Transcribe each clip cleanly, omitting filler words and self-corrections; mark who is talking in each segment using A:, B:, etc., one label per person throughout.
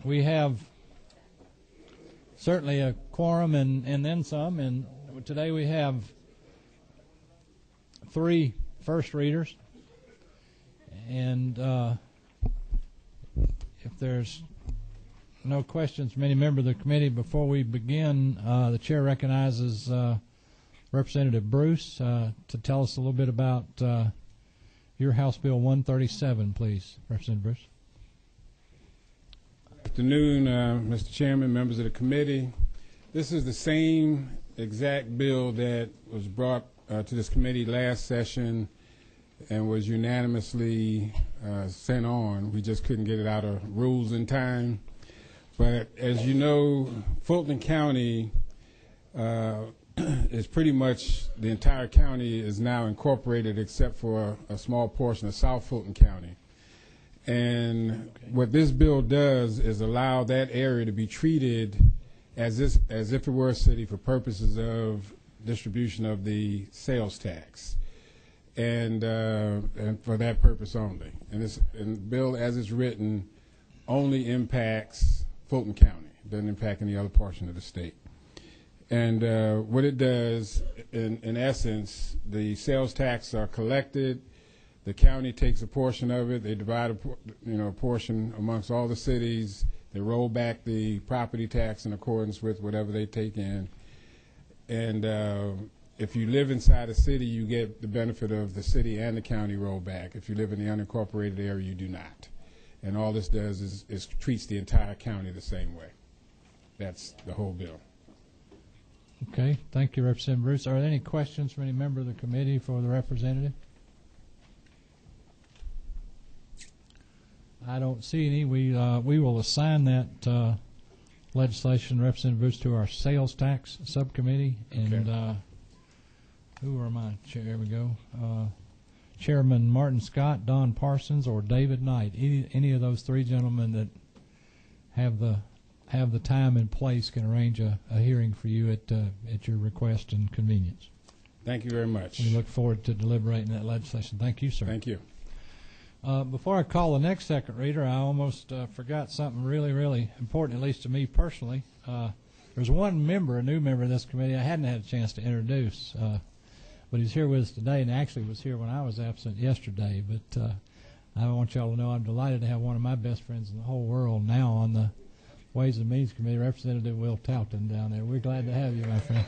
A: We have certainly a quorum and then some, and today we have 3 first readers, and if there's no questions from any member of the committee before we begin, the chair recognizes Representative Bruce to tell us a little bit about your House Bill 137, please, Representative Bruce.
B: Good afternoon, Mr. Chairman, members of the committee. This is the same exact bill that was brought to this committee last session and was unanimously sent on. We just couldn't get it out of rules in time. But as you know, Fulton County is pretty much, the entire county is now incorporated except for a small portion of South Fulton County. And what this bill does is allow that area to be treated as if it were a city for purposes of distribution of the sales tax, and for that purpose only. And the bill, as it's written, only impacts Fulton County. It doesn't impact any other portion of the state. And what it does, in essence, the sales tax are collected. The county takes a portion of it. They divide a portion amongst all the cities. They roll back the property tax in accordance with whatever they take in. And if you live inside a city, you get the benefit of the city and the county rollback. If you live in the unincorporated area, you do not. And all this does is treats the entire county the same way. That's the whole bill.
A: Okay, thank you, Representative Bruce. Are there any questions from any member of the committee for the representative? I don't see any. We will assign that legislation, Representative Bruce, to our sales tax subcommittee. And okay. Who are my chair? Here we go. Chairman Martin Scott, Don Parsons, or David Knight. Any of those 3 gentlemen that have the time and place can arrange a hearing for you at your request and convenience.
B: Thank you very much.
A: We look forward to deliberating that legislation. Thank you, sir.
B: Thank you.
A: Before I call the next second reader, I almost forgot something really, really important, at least to me personally. There's one member, a new member of this committee, I hadn't had a chance to introduce, but he's here with us today, and actually was here when I was absent yesterday. But I want y'all to know I'm delighted to have one of my best friends in the whole world now on the Ways and Means Committee, Representative Will Talton down there. We're glad to have you, my friend.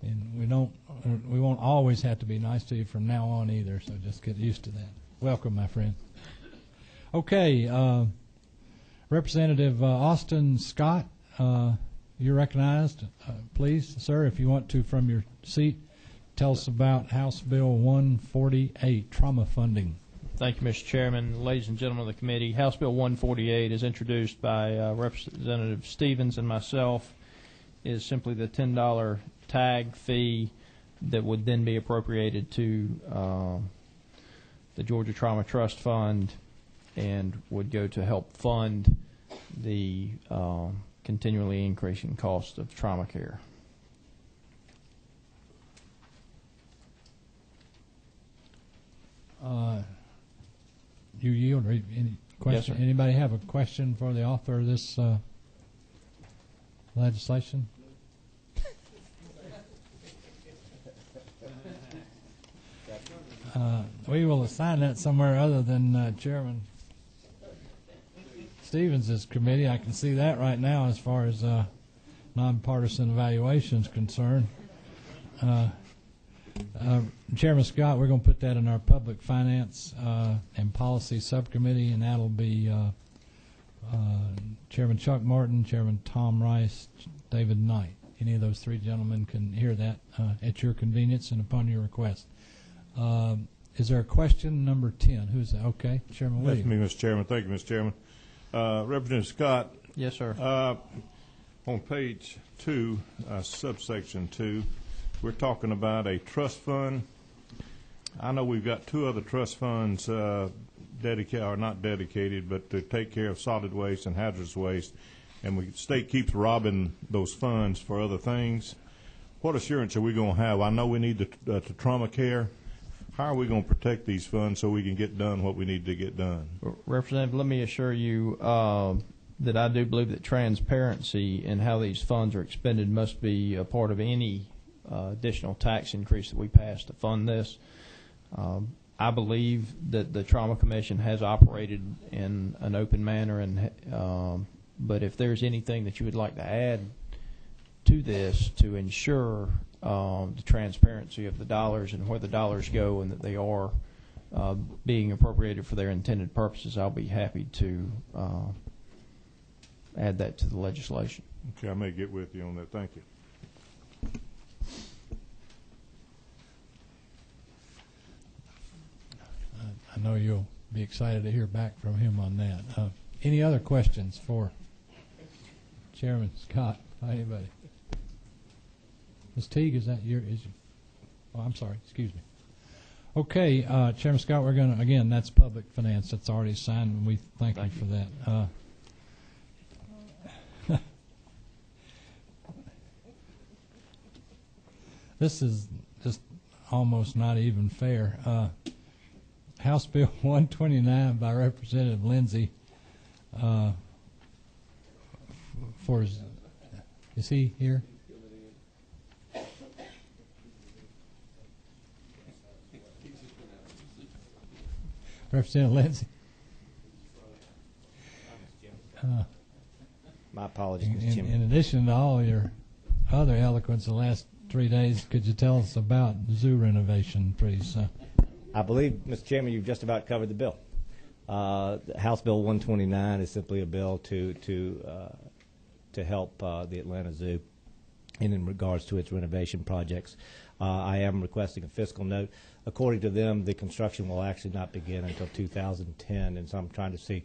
A: And we won't always have to be nice to you from now on either, so just get used to that. Welcome, my friend. Okay, Representative Austin Scott, you're recognized. Please, sir, if you want to, from your seat, tell us about House Bill 148, trauma funding.
C: Thank you, Mr. Chairman. Ladies and gentlemen of the committee, House Bill 148 is introduced by Representative Stevens and myself. It is simply the $10 tag fee that would then be appropriated to the Georgia Trauma Trust Fund and would go to help fund the continually increasing cost of trauma care.
A: You yield? Or any question?
C: Yes, sir.
A: Anybody have a question for the author of this legislation? We will assign that somewhere other than Chairman Stevens' committee. I can see that right now as far as nonpartisan evaluation is concerned. Chairman Scott, we're going to put that in our Public Finance and Policy Subcommittee, and that'll be Chairman Chuck Martin, Chairman Tom Rice, David Knight. Any of those 3 gentlemen can hear that at your convenience and upon your request. Is there a question? Number 10. Who's that? Okay, Chairman Williams.
D: That's me, Mr. Chairman. Thank you, Mr. Chairman. Representative Scott.
C: Yes, sir.
D: On page 2, subsection 2, we're talking about a trust fund. I know we've got 2 other trust funds dedicated, or not dedicated, but to take care of solid waste and hazardous waste, and the state keeps robbing those funds for other things. What assurance are we going to have? I know we need the trauma care, how are we going to protect these funds so we can get done what we need to get done?
C: Representative, let me assure you that I do believe that transparency in how these funds are expended must be a part of any additional tax increase that we pass to fund this. I believe that the Trauma Commission has operated in an open manner, and but if there's anything that you would like to add to this to ensure the transparency of the dollars and where the dollars go and that they are being appropriated for their intended purposes, I'll be happy to add that to the legislation.
D: Okay, I may get with you on that. Thank you.
A: I know you'll be excited to hear back from him on that. Any other questions for Chairman Scott? Anybody? Ms. Teague, is that your? Oh, I'm sorry. Excuse me. Okay, Chairman Scott, we're going to again. That's public finance. That's already signed, and we thank you for that. This is just almost not even fair. House Bill 129 by Representative Lindsay. Is he here? Representative Lindsay.
E: My apologies, Mr. Chairman.
A: In addition to all your other eloquence the last 3 days, could you tell us about zoo renovation, please?
E: I believe, Mr. Chairman, you've just about covered the bill. House Bill 129 is simply a bill to help the Atlanta Zoo in regards to its renovation projects. I am requesting a fiscal note. According to them, the construction will actually not begin until 2010, and so I'm trying to see,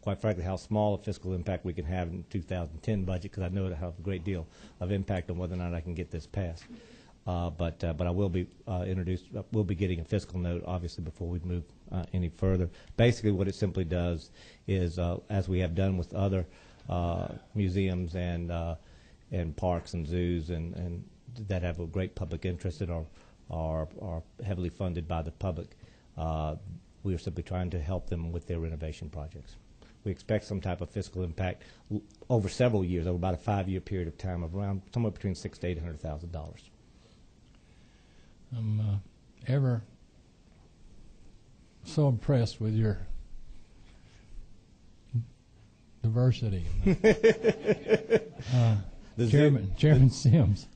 E: quite frankly, how small a fiscal impact we can have in the 2010 budget, because I know it'll have a great deal of impact on whether or not I can get this passed. But I will be we'll be getting a fiscal note, obviously, before we move any further. Basically, what it simply does is, as we have done with other museums and parks and zoos and that have a great public interest and are heavily funded by the public, we are simply trying to help them with their renovation projects. We expect some type of fiscal impact over several years, over about a 5-year period of time, of around somewhere between $600,000 to $800,000.
A: I'm ever so impressed with your diversity. Chairman Sims.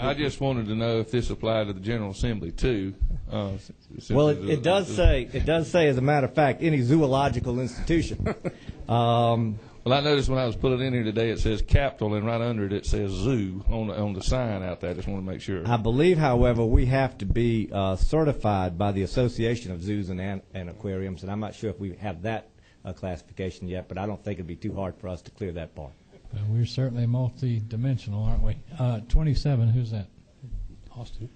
F: I just wanted to know if this applied to the General Assembly too.
E: Well, it does say, as a matter of fact, any zoological institution.
F: Well, I noticed when I was pulling in here today, it says Capitol, and right under it, it says Zoo on the sign out there. I just want to make sure.
E: I believe, however, we have to be certified by the Association of Zoos and Aquariums, and I'm not sure if we have that classification yet, but I don't think it'd be too hard for us to clear that bar.
A: We're certainly multi-dimensional, aren't we? 27, who's that?
G: Austin.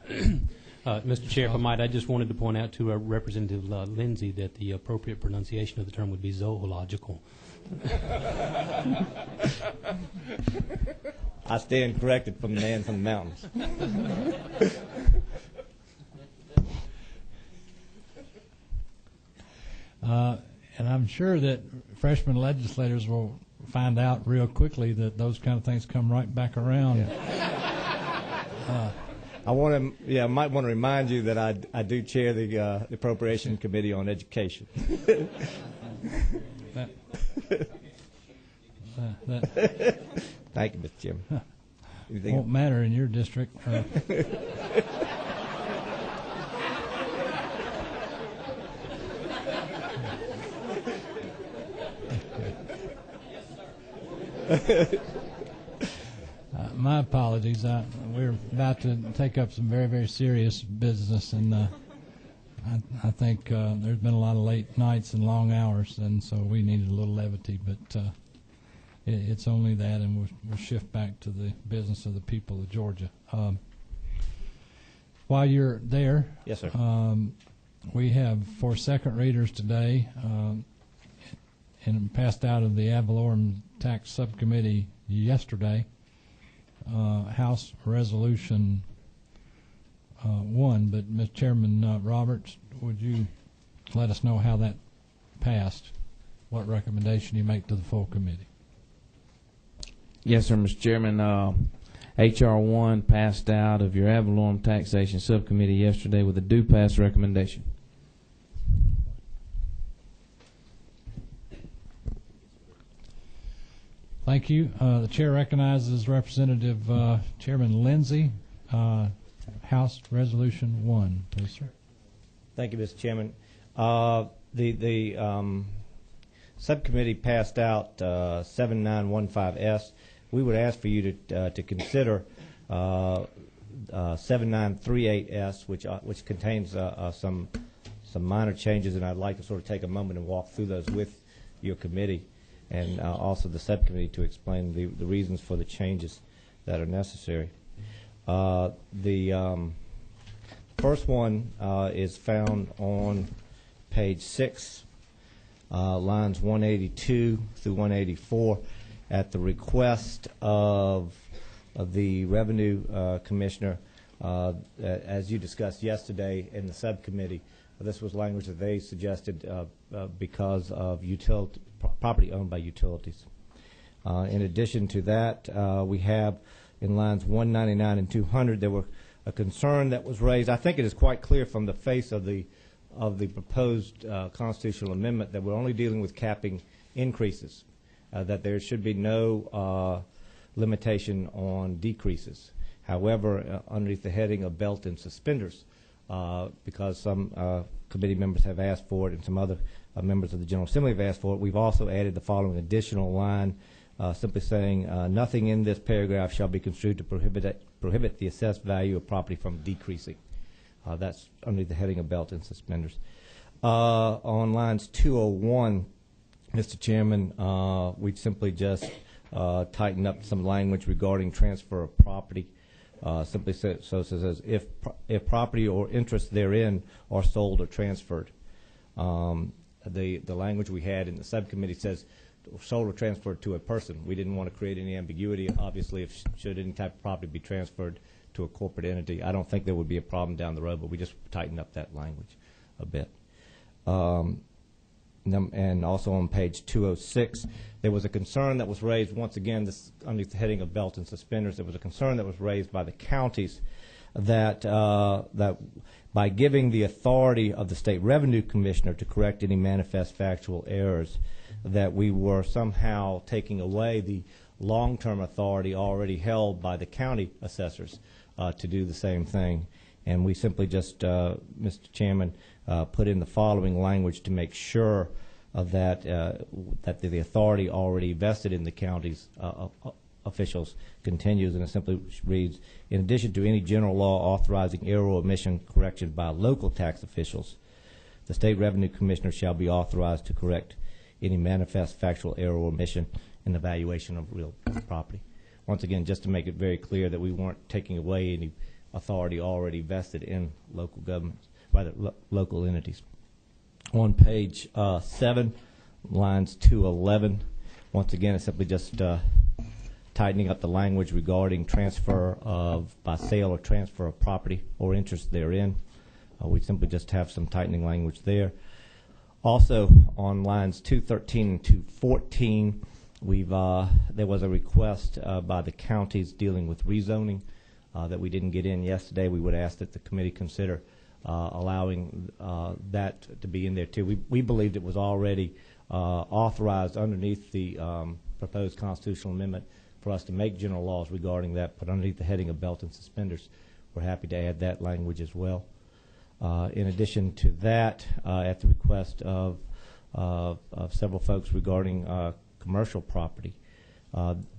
G: Mr. Chair, if I might, I just wanted to point out to Representative Lindsay that the appropriate pronunciation of the term would be zoological.
E: I stand corrected from the man from the mountains.
A: And I'm sure that freshman legislators will find out real quickly that those kind of things come right back around.
E: Yeah. I might want to remind you that I do chair the Appropriation Committee on Education. Thank you, Mr. Chairman.
A: Won't matter in your district. My apologies. We're about to take up some very, very serious business, and I think there's been a lot of late nights and long hours, and so we needed a little levity, but it's only that, and we'll shift back to the business of the people of Georgia. While you're there,
E: yes, sir.
A: We have 4 second readers today, and passed out of the ad valorem tax subcommittee yesterday. House Resolution 1, but Mr. Chairman Roberts, would you let us know how that passed? What recommendation you make to the full committee?
H: Yes, sir, Mr. Chairman. H.R. 1 passed out of your ad valorem taxation subcommittee yesterday with a do pass recommendation.
A: Thank you. The chair recognizes Representative Chairman Lindsay. House Resolution 1, please, sir.
E: Thank you, Mr. Chairman. The subcommittee passed out 7915S. We would ask for you to consider 7938S, which contains some minor changes, and I'd like to sort of take a moment and walk through those with your committee and also the subcommittee to explain the reasons for the changes that are necessary. The first one is found on page 6, lines 182 through 184, at the request of the Revenue Commissioner. As you discussed yesterday in the subcommittee, this was language that they suggested because of property owned by utilities. In addition to that, we have in lines 199 and 200, there were a concern that was raised. I think it is quite clear from the face of the proposed constitutional amendment that we're only dealing with capping increases, that there should be no limitation on decreases. However, underneath the heading of belt and suspenders, because some committee members have asked for it and some other members of the General Assembly have asked for it, we've also added the following additional line, simply saying nothing in this paragraph shall be construed to prohibit the assessed value of property from decreasing. That's under the heading of belt and suspenders. On lines 201, Mr. Chairman, we've simply just tightened up some language regarding transfer of property. Simply so it says if property or interest therein are sold or transferred. The language we had in the subcommittee says sold or transferred to a person. We didn't want to create any ambiguity. Obviously, should any type of property be transferred to a corporate entity, I don't think there would be a problem down the road, but we just tightened up that language a bit. And also on page 206, there was a concern that was raised, once again, this underneath the heading of belt and suspenders, there was a concern that was raised by the counties that by giving the authority of the State Revenue Commissioner to correct any manifest factual errors, that we were somehow taking away the long-term authority already held by the county assessors to do the same thing. And we simply just, Mr. Chairman, put in the following language to make sure that the authority already vested in the county's officials continues, and it simply reads, in addition to any general law authorizing error or omission correction by local tax officials, the State Revenue Commissioner shall be authorized to correct any manifest factual error or omission in the valuation of real property. Once again, just to make it very clear that we weren't taking away any authority already vested in local governments, rather local entities. On page 7, lines 211, once again, it's simply just tightening up the language regarding transfer by sale or transfer of property or interest therein. We simply just have some tightening language there. Also, on lines 213 and 214, there was a request by the counties dealing with rezoning that we didn't get in yesterday. We would ask that the committee consider allowing that to be in there too. We believed it was already authorized underneath the proposed constitutional amendment for us to make general laws regarding that, but underneath the heading of belt and suspenders, we're happy to add that language as well. In addition to that, at the request of several folks regarding commercial property,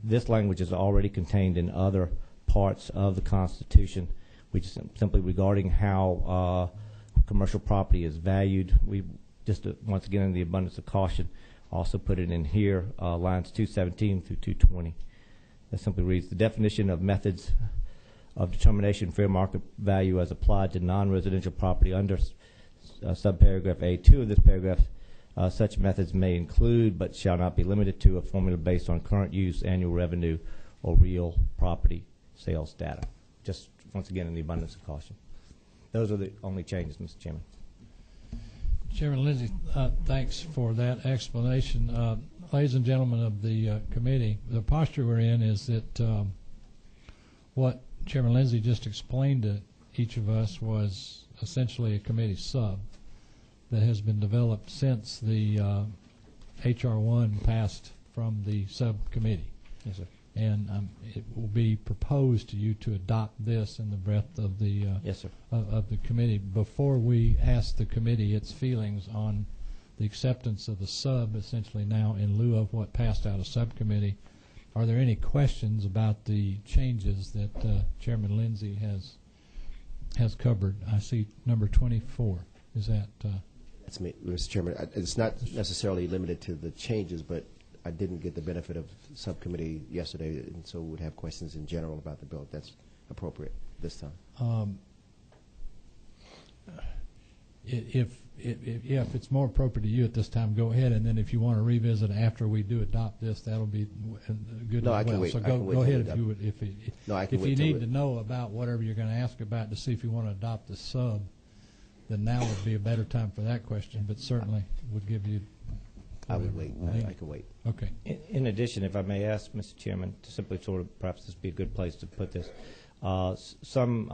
E: this language is already contained in other parts of the Constitution. We just simply regarding how commercial property is valued. We just once again, in the abundance of caution, also put it in here, lines 217 through 220. That simply reads, the definition of methods of determination fair market value as applied to non-residential property under subparagraph A2 of this paragraph, such methods may include but shall not be limited to a formula based on current use, annual revenue, or real property sales data. Just once again in the abundance of caution. Those are the only changes, Mr. Chairman.
A: Chairman Lindsay, thanks for that explanation. Ladies and gentlemen of the committee, the posture we're in is that what Chairman Lindsay just explained to each of us was essentially a committee sub that has been developed since the HR1 passed from the subcommittee.
E: Yes, sir.
A: And it will be proposed to you to adopt this in the breadth of the
E: Yes, sir.
A: of the committee. Before we ask the committee its feelings on the acceptance of the sub, essentially now in lieu of what passed out of subcommittee, are there any questions about the changes that Chairman Lindsay has covered? I see number 24. Is that?
I: That's me, Mr. Chairman. It's not necessarily limited to the changes, but I didn't get the benefit of subcommittee yesterday, and so would have questions in general about the bill, if that's appropriate this time.
A: If it's more appropriate to you at this time, go ahead, and then if you want to revisit after we do adopt this, that'll be good.
I: No,
A: as
I: I can
A: well.
I: wait.
A: So
I: I can wait
A: go
I: till
A: ahead
I: we
A: if you would.
I: No, I can
A: if
I: wait
A: you
I: till
A: need
I: we-
A: to know about whatever you're going to ask about to see if you want to adopt the sub, then now would be a better time for that question. But certainly would give you.
I: I would wait.
A: whatever.
I: I can wait.
A: Okay.
E: In addition, if I may ask, Mr. Chairman, to simply sort of, perhaps this would be a good place to put this. Some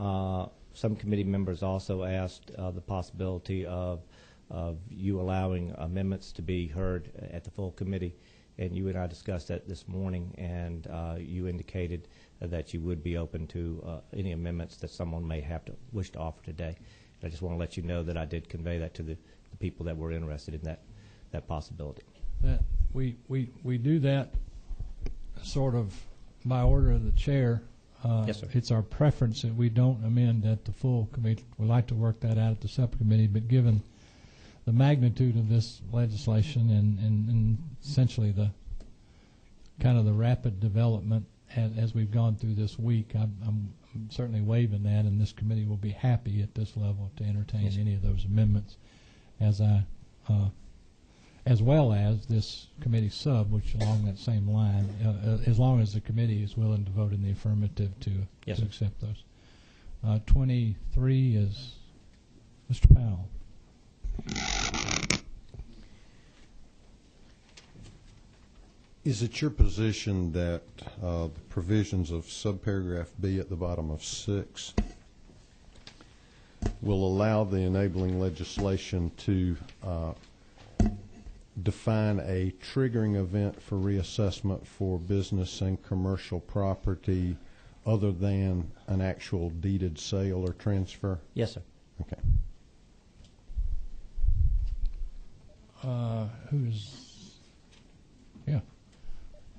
E: committee members also asked the possibility of you allowing amendments to be heard at the full committee, and you and I discussed that this morning, and you indicated that you would be open to any amendments that someone may have to wish to offer today. I just want to let you know that I did convey that to the people that were interested in that possibility.
A: That we do that sort of by order of the chair.
E: Yes, sir.
A: It's our preference that we don't amend at the full committee. We like to work that out at the subcommittee, but given the magnitude of this legislation and essentially the kind of the rapid development as we've gone through this week, I'm certainly waiving that, and this committee will be happy at this level to entertain any of those amendments, as well as this committee sub, which along that same line, as long as the committee is willing to vote in the affirmative to accept those. 23 is Mr. Powell.
J: Is it your position that the provisions of subparagraph B at the bottom of 6 will allow the enabling legislation to define a triggering event for reassessment for business and commercial property other than an actual deeded sale or transfer?
E: Yes, sir.
J: Okay.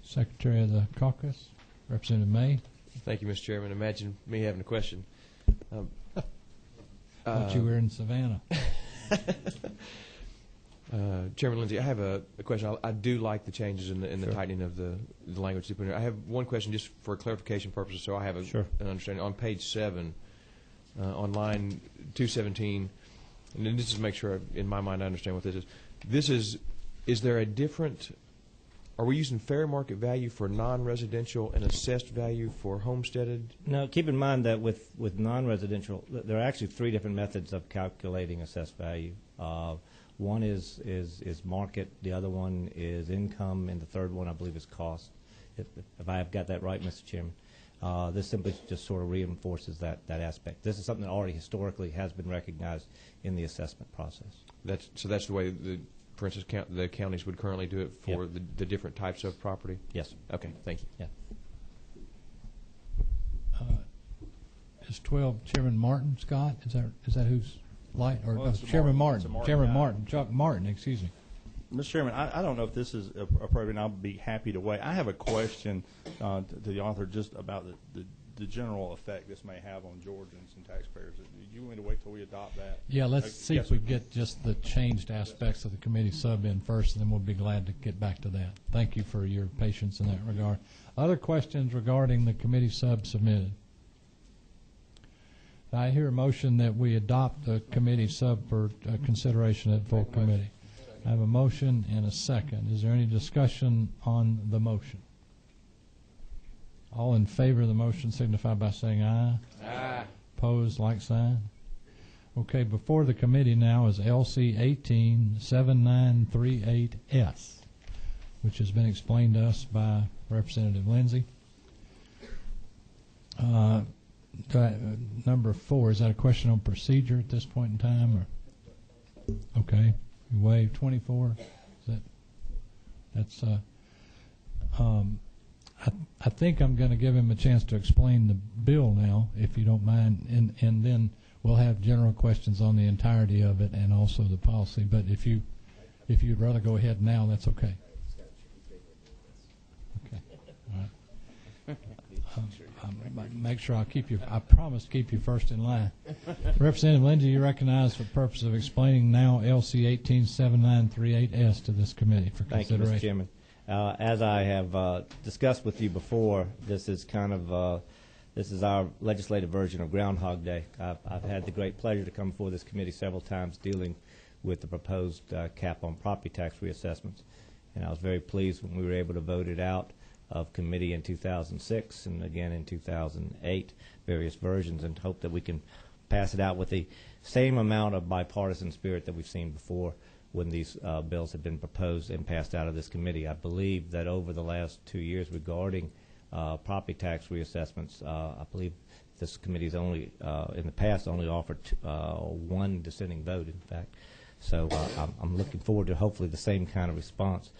A: Secretary of the caucus, Representative May.
K: Thank you, Mr. Chairman. Imagine me having a question.
A: Thought you were in Savannah.
K: Chairman Lindsay, I have a question. I do like the changes in the tightening of the language you put in here. I have one question just for clarification purposes, so I have an understanding. On page 7, on line 217, and then this is to make sure in my mind I understand what this is. Is there a different? Are we using fair market value for non-residential and assessed value for homesteaded?
E: No, keep in mind that with non-residential, there are actually 3 different methods of calculating assessed value. One is market, the other one is income, and the third one I believe is cost. If I have got that right, Mr. Chairman. This simply just sort of reinforces that aspect. This is something that already historically has been recognized in the assessment process.
K: So that's the way for instance, the counties would currently do it for the different types of property?
E: Yes.
K: Okay, thank you.
E: Yeah.
A: Is 12 Chairman Martin, Scott? Is that who's light? Or
L: Well,
A: Chairman Martin. Chairman
L: guy.
A: Martin. Chuck Martin, excuse me.
L: Mr. Chairman, I don't know if this is appropriate, and I'll be happy to wait. I have a question to the author just about the general effect this may have on Georgians and taxpayers. Do you want me to wait till we adopt that?
A: Yeah, let's see if we get just the changed aspects of the committee sub in first, and then we'll be glad to get back to that. Thank you for your patience in that regard. Other questions regarding the committee sub submitted? I hear a motion that we adopt the committee sub for consideration at full committee. I have a motion and a second. Is there any discussion on the motion? All in favor of the motion signify by saying aye.
K: Aye.
A: Opposed, like sign. Okay, before the committee now is LC 187938S, which has been explained to us by Representative Lindsay. Number 4, is that a question on procedure at this point in time? Or okay, you waive 24. Is that's I think I'm going to give him a chance to explain the bill now, if you don't mind, and then we'll have general questions on the entirety of it and also the policy. But if you'd rather go ahead now, that's okay. Okay. All right. Make sure I'll keep you. I promise to keep you first in line. Representative Lindsay, you recognize for the purpose of explaining now LC 187938S to this committee for consideration.
E: Thank you, Mr. Chairman. As I have discussed with you before, this is kind of this is our legislative version of Groundhog Day. I've had the great pleasure to come before this committee several times dealing with the proposed cap on property tax reassessments, and I was very pleased when we were able to vote it out of committee in 2006 and again in 2008, various versions, and hope that we can pass it out with the same amount of bipartisan spirit that we've seen before when these bills have been proposed and passed out of this committee. I believe that over the last 2 years regarding property tax reassessments, I believe this committee has only, in the past, only offered one dissenting vote, in fact. So I'm looking forward to hopefully the same kind of response.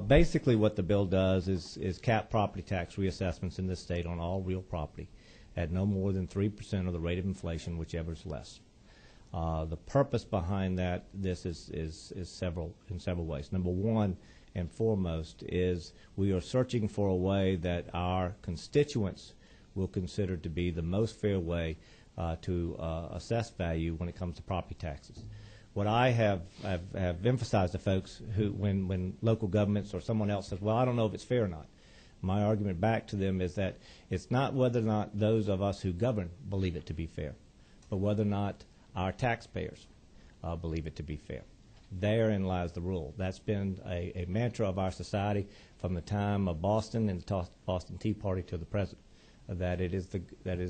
E: Basically what the bill does is cap property tax reassessments in this state on all real property at no more than 3% of the rate of inflation, whichever is less. The purpose behind this is in several ways. Number one and foremost is we are searching for a way that our constituents will consider to be the most fair way to assess value when it comes to property taxes. What I have emphasized to folks who, when local governments or someone else says, well, I don't know if it's fair or not, my argument back to them is that it's not whether or not those of us who govern believe it to be fair, but whether or not our taxpayers believe it to be fair. Therein lies the rule. That's been a mantra of our society from the time of Boston and the Boston Tea Party to the present, that it is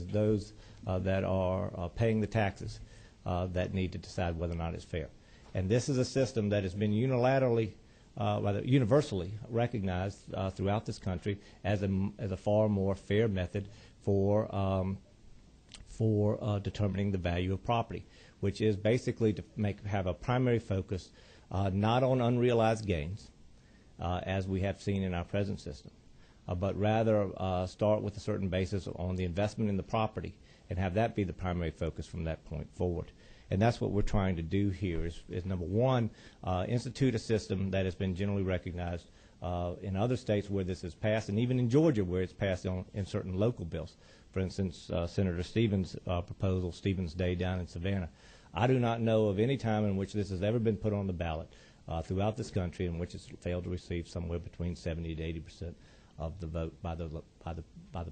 E: those that are paying the taxes that need to decide whether or not it's fair. And this is a system that has been unilaterally, rather universally recognized throughout this country as a far more fair method for determining the value of property, which is basically to have a primary focus not on unrealized gains, as we have seen in our present system, but rather start with a certain basis on the investment in the property and have that be the primary focus from that point forward. And that's what we're trying to do here is number one, institute a system that has been generally recognized in other states where this is passed, and even in Georgia where it's passed in certain local bills. For instance, Senator Stevens' proposal, Stevens Day down in Savannah. I do not know of any time in which this has ever been put on the ballot throughout this country in which it's failed to receive somewhere between 70 to 80% of the vote by the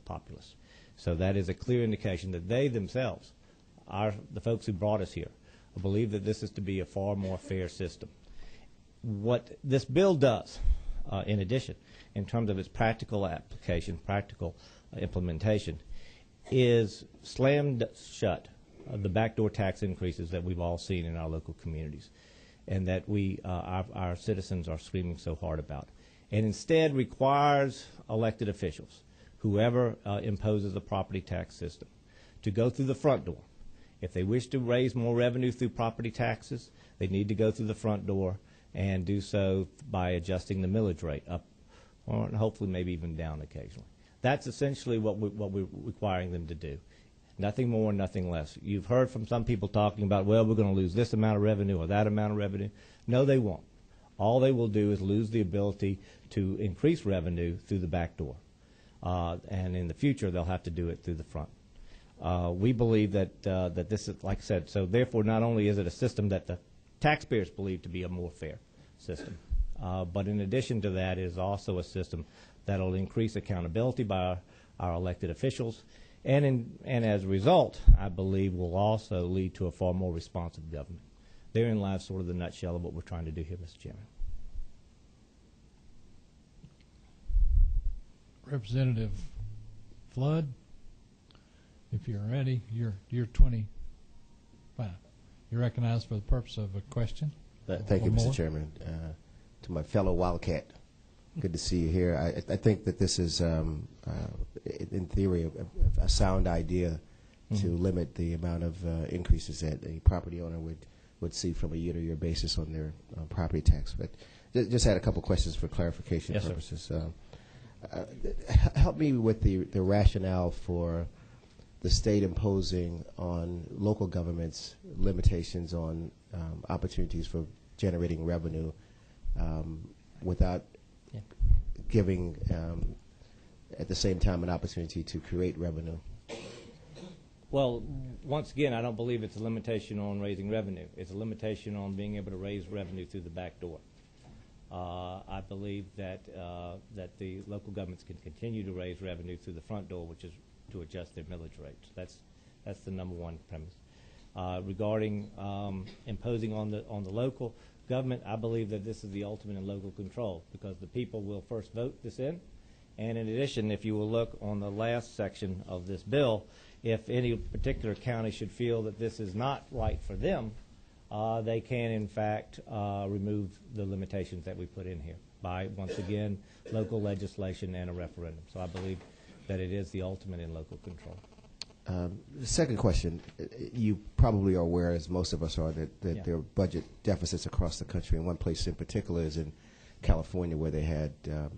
E: populace. So that is a clear indication that they themselves, the folks who brought us here, believe that this is to be a far more fair system. What this bill does, in addition, in terms of its practical application, practical implementation, is slammed shut the backdoor tax increases that we've all seen in our local communities and that our citizens are screaming so hard about, and instead requires elected officials, whoever imposes a property tax system, to go through the front door. If they wish to raise more revenue through property taxes, they need to go through the front door and do so by adjusting the millage rate up, or hopefully maybe even down occasionally. That's essentially what we're requiring them to do. Nothing more, nothing less. You've heard from some people talking about, well, we're going to lose this amount of revenue or that amount of revenue. No, they won't. All they will do is lose the ability to increase revenue through the back door. And in the future, they'll have to do it through the front. We believe that this is, like I said, so therefore not only is it a system that the taxpayers believe to be a more fair system, but in addition to that, it is also a system that will increase accountability by our elected officials, and as a result, I believe will also lead to a far more responsive government. Therein lies sort of the nutshell of what we're trying to do here, Mr. Chairman.
A: Representative Flood, if you're ready, you're 25. You're recognized for the purpose of a question.
I: Thank you,
A: Or
I: Mr.
A: more.
I: Chairman. To my fellow Wildcat, good to see you here. I think that this is, in theory, a sound idea to limit the amount of increases that a property owner would see from a year-to-year basis on their property tax. But just had a couple questions for clarification purposes. Help me with the rationale for the state imposing on local governments limitations on opportunities for generating revenue without giving, at the same time, an opportunity to create revenue.
E: Well, once again, I don't believe it's a limitation on raising revenue. It's a limitation on being able to raise revenue through the back door. I believe that that the local governments can continue to raise revenue through the front door, which is to adjust their millage rates. That's the number one premise. Regarding imposing on the local government, I believe that this is the ultimate in local control, because the people will first vote this in. And in addition, if you will look on the last section of this bill, if any particular county should feel that this is not right for them, they can, in fact, remove the limitations that we put in here by, once again, local legislation and a referendum. So I believe that it is the ultimate in local control.
I: The second question, you probably are aware, as most of us are, that there are budget deficits across the country, and one place in particular is in California, where they had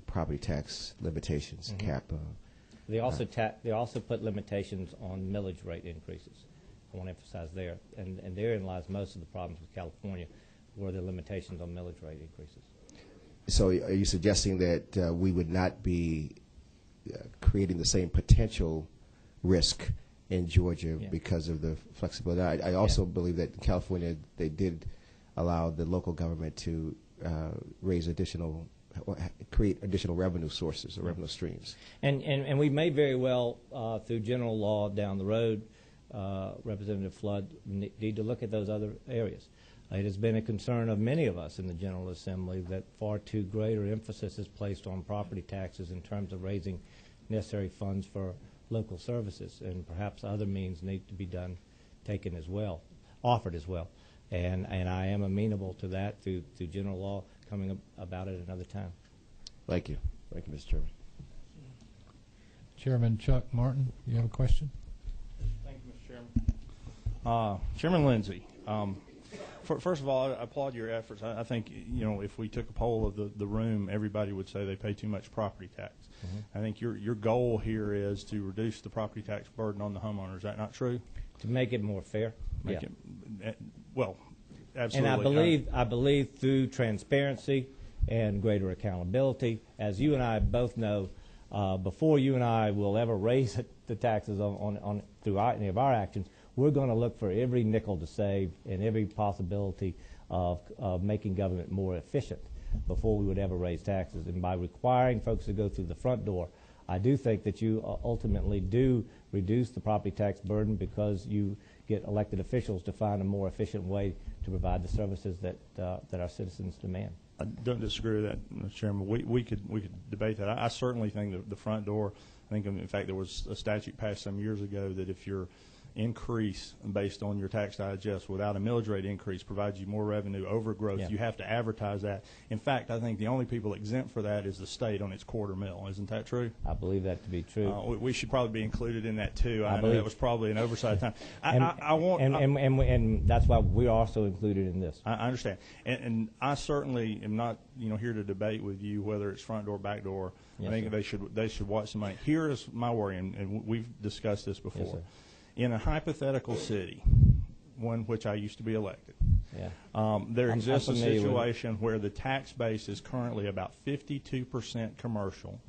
I: property tax limitations, cap.
E: They also put limitations on millage rate increases. I want to emphasize there, and therein lies most of the problems with California, were the limitations on millage rate increases.
I: So are you suggesting that we would not be creating the same potential risk in Georgia because of the flexibility? I also believe that in California they did allow the local government to create additional revenue sources or revenue streams.
E: And we may very well, through general law down the road, Representative Flood, need to look at those other areas. It has been a concern of many of us in the General Assembly that far too greater emphasis is placed on property taxes in terms of raising necessary funds for local services, and perhaps other means need to be taken as well, offered as well. And I am amenable to that through general law coming about at another time.
I: Thank you. Thank you, Mr. Chairman.
A: Chairman Chuck Martin, you have a question?
L: Thank you, Mr. Chairman. Chairman Lindsay, first of all, I applaud your efforts. I think, if we took a poll of the room, everybody would say they pay too much property tax. I think your goal here is to reduce the property tax burden on the homeowner. Is that not true?
E: To make it more fair.
L: Well, absolutely.
E: And I believe through transparency and greater accountability, as you and I both know, before you and I will ever raise the taxes on through any of our actions, we're going to look for every nickel to save and every possibility of making government more efficient before we would ever raise taxes. And by requiring folks to go through the front door, I do think that you ultimately do reduce the property tax burden, because you get elected officials to find a more efficient way to provide the services that our citizens demand.
L: I don't disagree with that, Mr. Chairman. We could debate that. I certainly think the front door. I think, in fact, there was a statute passed some years ago that if your increase based on your tax digest without a millage rate increase provides you more revenue over growth, you have to advertise that. In fact, I think the only people exempt for that is the state on its quarter mill. Isn't that true?
E: I believe that to be true.
L: We should probably be included in that too. I know that was probably an oversight time.
E: And that's why we're also included in this.
L: I understand, and I certainly am not here to debate with you whether it's front door, back door.
E: Yes,
L: I think they should watch the money. Here is my worry, and we've discussed this before.
E: Yes, sir.
L: In a hypothetical city, one which I used to be elected, there
E: I'm
L: exists a situation where the tax base is currently about 52% commercial,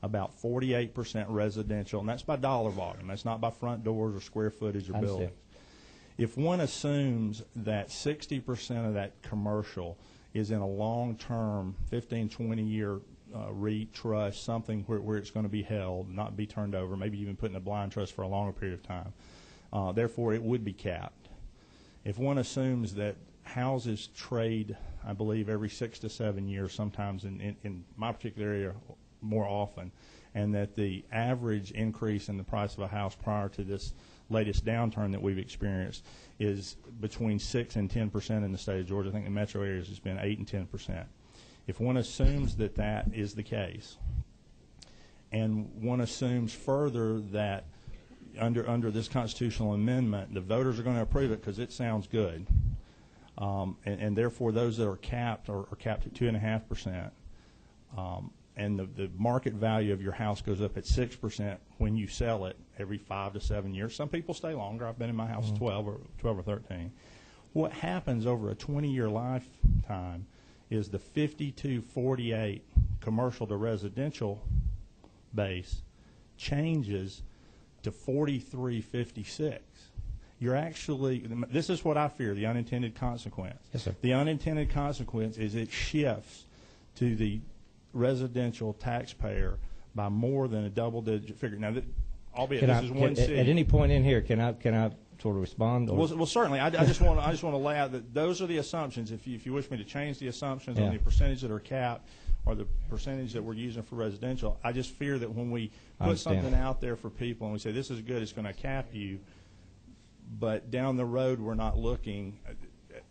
L: about 48% residential, and that's by dollar volume. That's not by front doors or square footage or buildings. If one assumes that 60% of that commercial is in a long-term, 15, 20-year REIT trust, something where it's going to be held, not be turned over, maybe even put in a blind trust for a longer period of time. Therefore, it would be capped. If one assumes that houses trade, I believe, every 6 to 7 years, sometimes in my particular area more often, and that the average increase in the price of a house prior to this latest downturn that we've experienced is between 6 and 10% in the state of Georgia. I think in metro areas it's been 8 and 10%. If one assumes that that is the case, and one assumes further that under this constitutional amendment, the voters are going to approve it because it sounds good, and therefore those that are capped are capped at 2.5%, and the market value of your house goes up at 6% when you sell it every 5 to 7 years. Some people stay longer. I've been in my house 12 or 13. What happens over a 20-year lifetime is the 52-48 commercial to residential base changes to 43-56. You're actually, this is what I fear, the unintended consequence.
E: Yes, sir.
L: The unintended consequence is it shifts to the residential taxpayer by more than a double-digit figure. Now, albeit this is one city.
E: At any point in here, can I sort of respond? Or?
L: Well, certainly. I just want to lay out that those are the assumptions. If you wish me to change the assumptions on the percentage that are capped or the percentage that we're using for residential, I just fear that when we put something out there for people and we say this is good, it's going to cap you, but down the road we're not looking.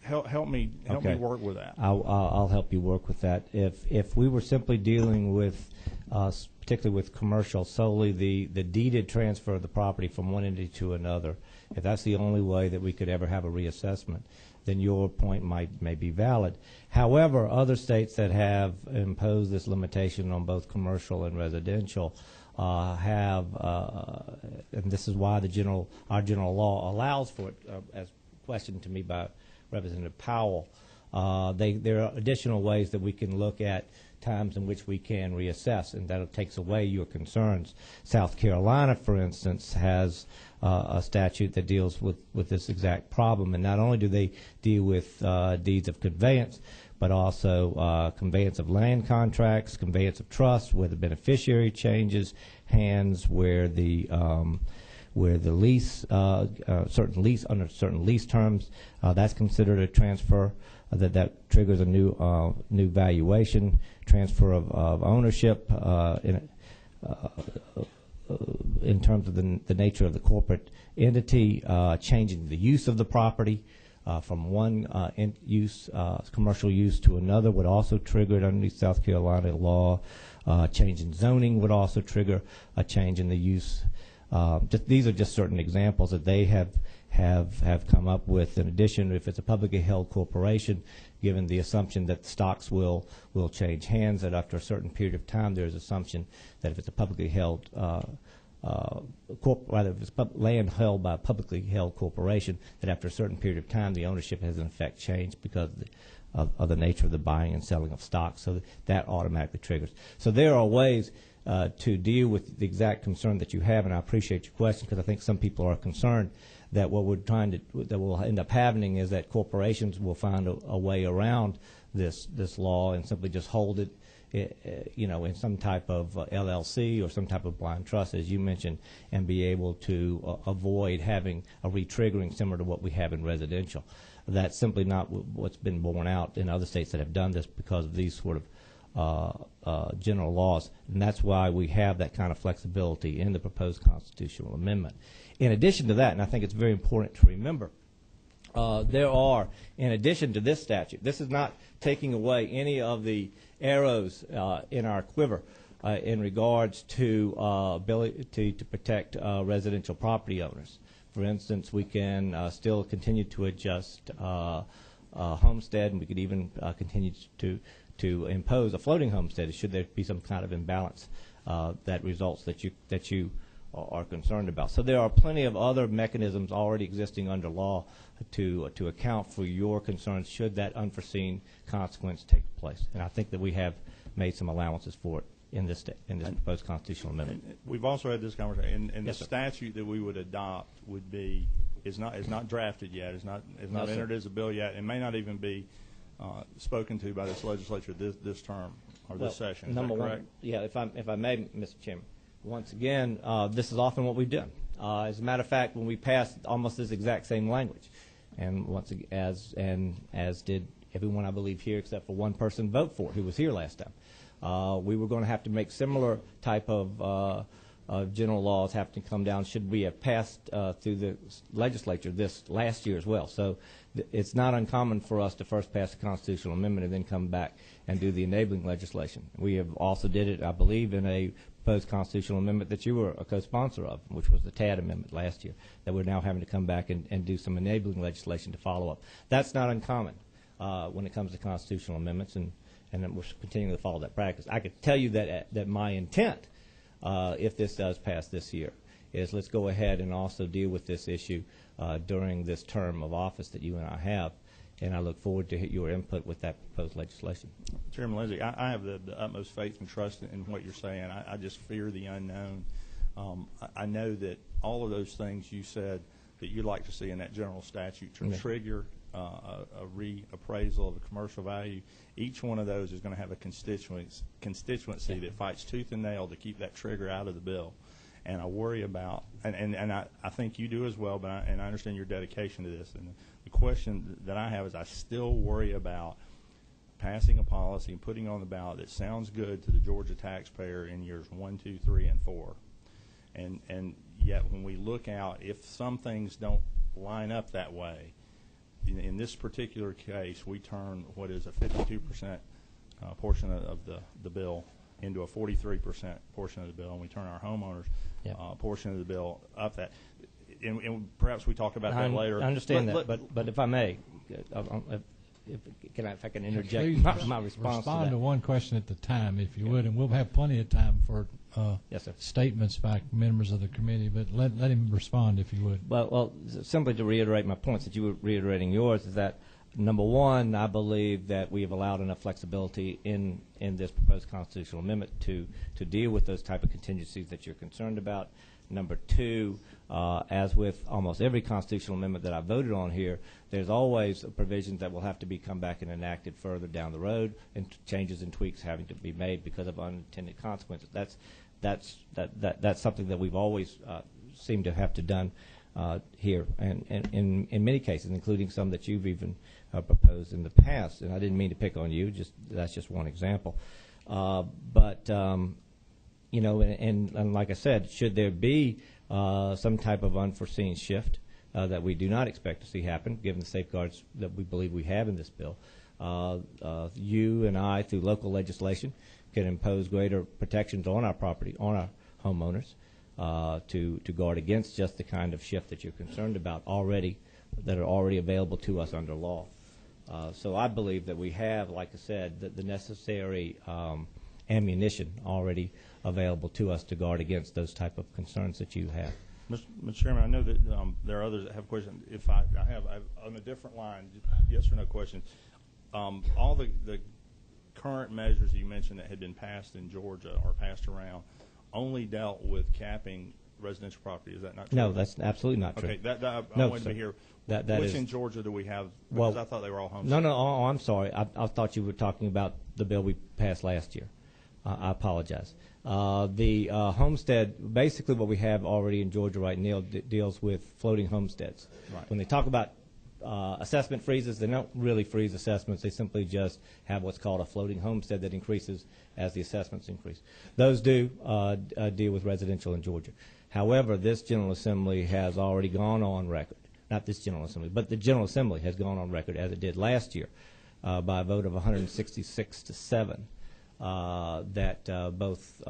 L: Help me work with that.
E: I'll help you work with that. If we were simply dealing with, particularly with commercial, solely the deeded transfer of the property from one entity to another, if that's the only way that we could ever have a reassessment, then your point may be valid. However, other states that have imposed this limitation on both commercial and residential have, and this is why our general law allows for it, as questioned to me by Representative Powell. There are additional ways that we can look at times in which we can reassess, and that takes away your concerns. South Carolina, for instance, has a statute that deals with this exact problem, and not only do they deal with deeds of conveyance, but also conveyance of land contracts, conveyance of trusts, where the beneficiary changes hands, where the lease, certain lease under certain lease terms, that's considered a transfer that triggers a new valuation, transfer of ownership in terms of the nature of the corporate entity, changing the use of the property from one commercial use to another would also trigger it underneath South Carolina law. Change in zoning would also trigger a change in the use. These are just certain examples that they have come up with. In addition, if it's a publicly held corporation, given the assumption that stocks will change hands, that after a certain period of time, there's assumption that if it's a publicly held if it's land held by a publicly held corporation, that after a certain period of time, the ownership has in effect changed because of the nature of the buying and selling of stocks. So that automatically triggers. So there are ways to deal with the exact concern that you have, and I appreciate your question because I think some people are concerned that what we're that will end up happening is that corporations will find a way around this law and simply just hold it, in some type of LLC or some type of blind trust, as you mentioned, and be able to avoid having a retriggering similar to what we have in residential. That's simply not what's been borne out in other states that have done this because of these sort of general laws, and that's why we have that kind of flexibility in the proposed constitutional amendment. In addition to that, and I think it's very important to remember, there are, in addition to this statute, this is not taking away any of the arrows in our quiver in regards to ability to protect residential property owners. For instance, we can still continue to adjust homestead, and we could even continue to impose a floating homestead should there be some kind of imbalance that results that you are concerned about. So there are plenty of other mechanisms already existing under law to account for your concerns should that unforeseen consequence take place. And I think that we have made some allowances for it in this proposed constitutional amendment.
L: We've also had this conversation, and the statute that we would adopt is not drafted yet, is not entered as a bill yet, and may not even be spoken to by this legislature this term or this session. Is that correct?
E: Yeah, if I may, Mr. Chairman. Once again, this is often what we've done. As a matter of fact, when we passed almost this exact same language, and once again, as did everyone I believe here except for one person vote for it who was here last time, we were going to have to make similar type of general laws have to come down should we have passed through the legislature this last year as well. So it's not uncommon for us to first pass a constitutional amendment and then come back and do the enabling legislation. We have also did it, I believe, in a proposed constitutional amendment that you were a co-sponsor of, which was the TAD amendment last year, that we're now having to come back and do some enabling legislation to follow up. That's not uncommon when it comes to constitutional amendments, and then we're continuing to follow that practice. I could tell you that my intent, if this does pass this year, is let's go ahead and also deal with this issue during this term of office that you and I have, and I look forward to your input with that proposed legislation.
L: Chairman Lindsay, I have the utmost faith and trust in what you're saying. I just fear the unknown. I know that all of those things you said that you'd like to see in that general statute to trigger a reappraisal of the commercial value, each one of those is going to have a constituency that fights tooth and nail to keep that trigger out of the bill. And I worry about, and I think you do as well, but I understand your dedication to this. And the question that I have is I still worry about passing a policy and putting it on the ballot that sounds good to the Georgia taxpayer in years 1, 2, 3, and 4. And yet when we look out, if some things don't line up that way, in this particular case, we turn what is a 52% portion of the bill into a 43% portion of the bill, and we turn our homeowners portion of the bill up that. And perhaps we talk about that later.
E: I understand that, but if I may, if I can interject my response
A: respond
E: to that.
A: one question at the time, if you would, and we'll have plenty of time for
E: yes, sir.
A: statements by members of the committee, but let him respond if you would.
E: Well, simply to reiterate my points that you were reiterating yours is that, number one, I believe that we have allowed enough flexibility in this proposed constitutional amendment to deal with those type of contingencies that you're concerned about. Number two, as with almost every constitutional amendment that I voted on here, there's always provisions that will have to be come back and enacted further down the road, and changes and tweaks having to be made because of unintended consequences. That's something that we've always seemed to have to done here, and in many cases, including some that you've even proposed in the past. And I didn't mean to pick on you; that's just one example. You know, and like I said, should there be some type of unforeseen shift that we do not expect to see happen, given the safeguards that we believe we have in this bill, you and I, through local legislation, can impose greater protections on our property, on our homeowners, to guard against just the kind of shift that you're concerned about that are already available to us under law. So I believe that we have, like I said, the necessary ammunition already available to us to guard against those type of concerns that you have.
L: Mr. Chairman, I know that there are others that have questions. If I have on a different line, yes or no questions. All the current measures you mentioned that had been passed in Georgia or passed around only dealt with capping residential property. Is that not true?
E: No, that's absolutely not true.
L: Okay, I wanted to hear. Which in Georgia do we have? Because I thought they were all homestead.
E: No. Oh, I'm sorry. I thought you were talking about the bill we passed last year. I apologize. The homestead, basically what we have already in Georgia right now deals with floating homesteads.
L: Right.
E: When they talk about assessment freezes, they don't really freeze assessments. They simply just have what's called a floating homestead that increases as the assessments increase. Those do deal with residential in Georgia. However, this General Assembly has already gone on record, not this General Assembly, but the General Assembly has gone on record, as it did last year, by a vote of 166 to 7, that both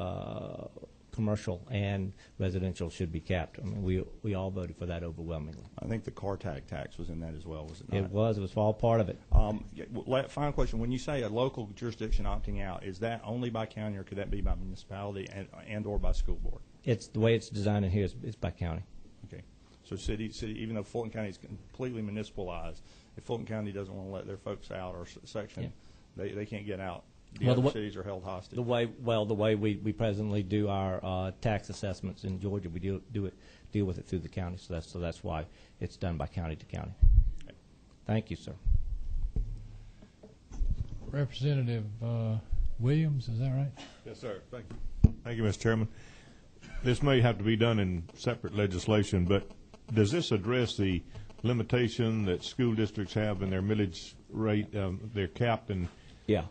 E: commercial and residential should be capped. I mean, we all voted for that overwhelmingly.
L: I think the car tag tax was in that as well, was it not?
E: It was all part of it.
L: Final question. When you say a local jurisdiction opting out, is that only by county, or could that be by municipality and or by school board?
E: It's the way it's designed in here is by county.
L: Okay. So city, even though Fulton County is completely municipalized, if Fulton County doesn't want to let their folks out or section, they can't get out. The other cities are held hostage. The
E: way we presently do our tax assessments in Georgia, we deal with it through the county. So that's why it's done by county to county. Okay. Thank you, sir.
A: Representative Williams, is that right?
D: Yes, sir. Thank you. Thank you, Mr. Chairman. This may have to be done in separate legislation, but does this address the limitation that school districts have in their millage rate? They're capped in.
E: Yeah.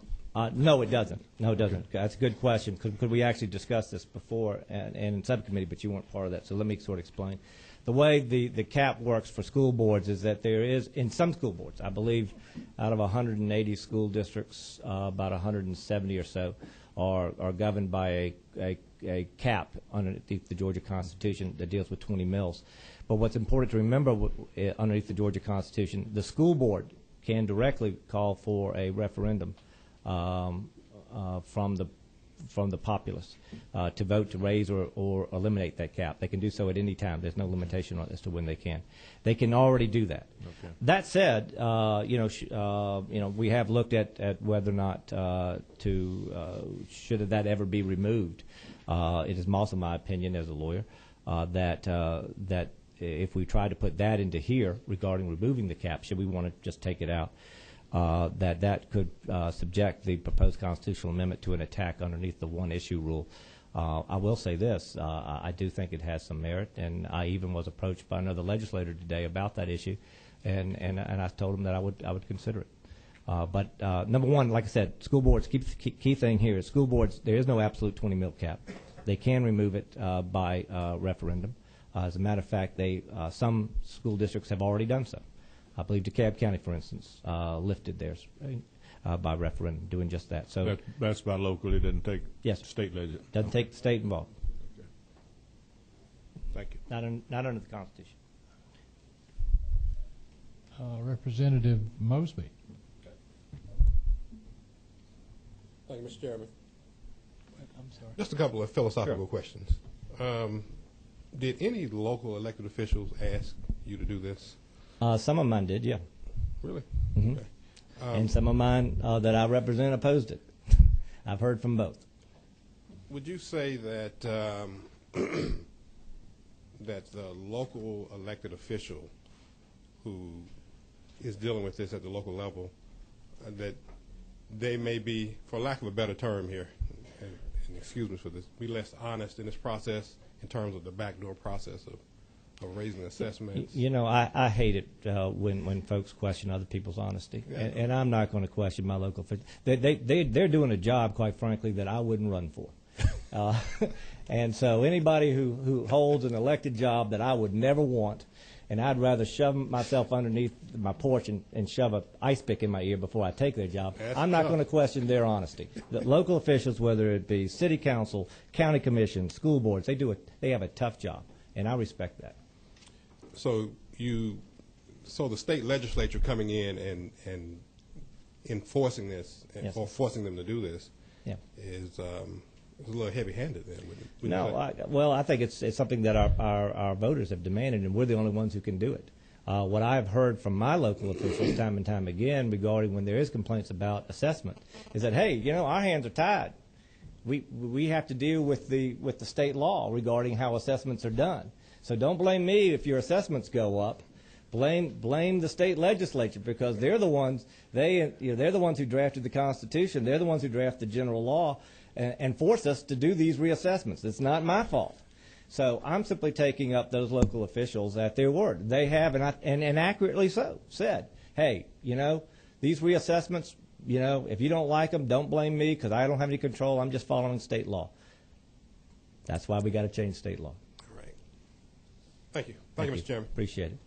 E: No, it doesn't. No, it doesn't. That's a good question. Could we actually discuss this before and in subcommittee, but you weren't part of that, so let me sort of explain. The way the cap works for school boards is that there is, in some school boards, I believe out of 180 school districts, about 170 or so are governed by a cap underneath the Georgia Constitution that deals with 20 mills. But what's important to remember underneath the Georgia Constitution, the school board can directly call for a referendum from the populace to vote to raise or eliminate that cap. They can do so at any time. There's no limitation on as to when they can. They can already do that. Okay. That said, we have looked at whether or not should that ever be removed. It is also my opinion as a lawyer that if we try to put that into here regarding removing the cap, should we want to just take it out, that could subject the proposed constitutional amendment to an attack underneath the one-issue rule. I will say this, I do think it has some merit, and I even was approached by another legislator today about that issue, and I told him that I would consider it. But number one, like I said, school boards, key thing here is school boards, there is no absolute 20 mil cap. They can remove it by referendum. As a matter of fact, some school districts have already done so. I believe DeKalb County, for instance, lifted theirs by referendum, doing just that. So
D: that's by local. It doesn't take state legislation.
E: Doesn't take the state involved.
D: Okay. Thank you.
E: Not under the Constitution.
A: Representative Mosby.
M: Thank you, Mr. Chairman.
A: I'm sorry.
M: Just a couple of philosophical questions. Did any local elected officials ask you to do this?
E: Some of mine did, yeah.
M: Really?
E: Mm-hmm.
M: Okay.
E: And some of mine that I represent opposed it. I've heard from both.
M: Would you say that that the local elected official who is dealing with this at the local level, that they may be, for lack of a better term here, and excuse me for this, be less honest in this process in terms of the backdoor process of raising assessments?
E: You know, I hate it when folks question other people's honesty, yeah. and I'm not going to question my local officials. They're doing a job, quite frankly, that I wouldn't run for. And so anybody who holds an elected job that I would never want, and I'd rather shove myself underneath my porch and shove an ice pick in my ear before I take their job, I'm not going to question their honesty. The local officials, whether it be city council, county commission, school boards, they have a tough job, and I respect that.
M: So the state legislature coming in and enforcing this,
E: yes,
M: or forcing them to do this,
E: yeah,
M: is a little heavy-handed then.
E: No, I think it's something that our voters have demanded, and we're the only ones who can do it. What I've heard from my local officials time and time again regarding when there is complaints about assessment is that, hey, our hands are tied. We have to deal with the state law regarding how assessments are done. So don't blame me if your assessments go up. Blame the state legislature, because they're the ones they're the ones who drafted the Constitution. They're the ones who draft the general law and force us to do these reassessments. It's not my fault. So I'm simply taking up those local officials at their word. They have and accurately so said, hey, these reassessments, if you don't like them, don't blame me because I don't have any control. I'm just following state law. That's why we got to change state law.
M: Thank you. Thank you, Mr. Chairman.
E: Appreciate it.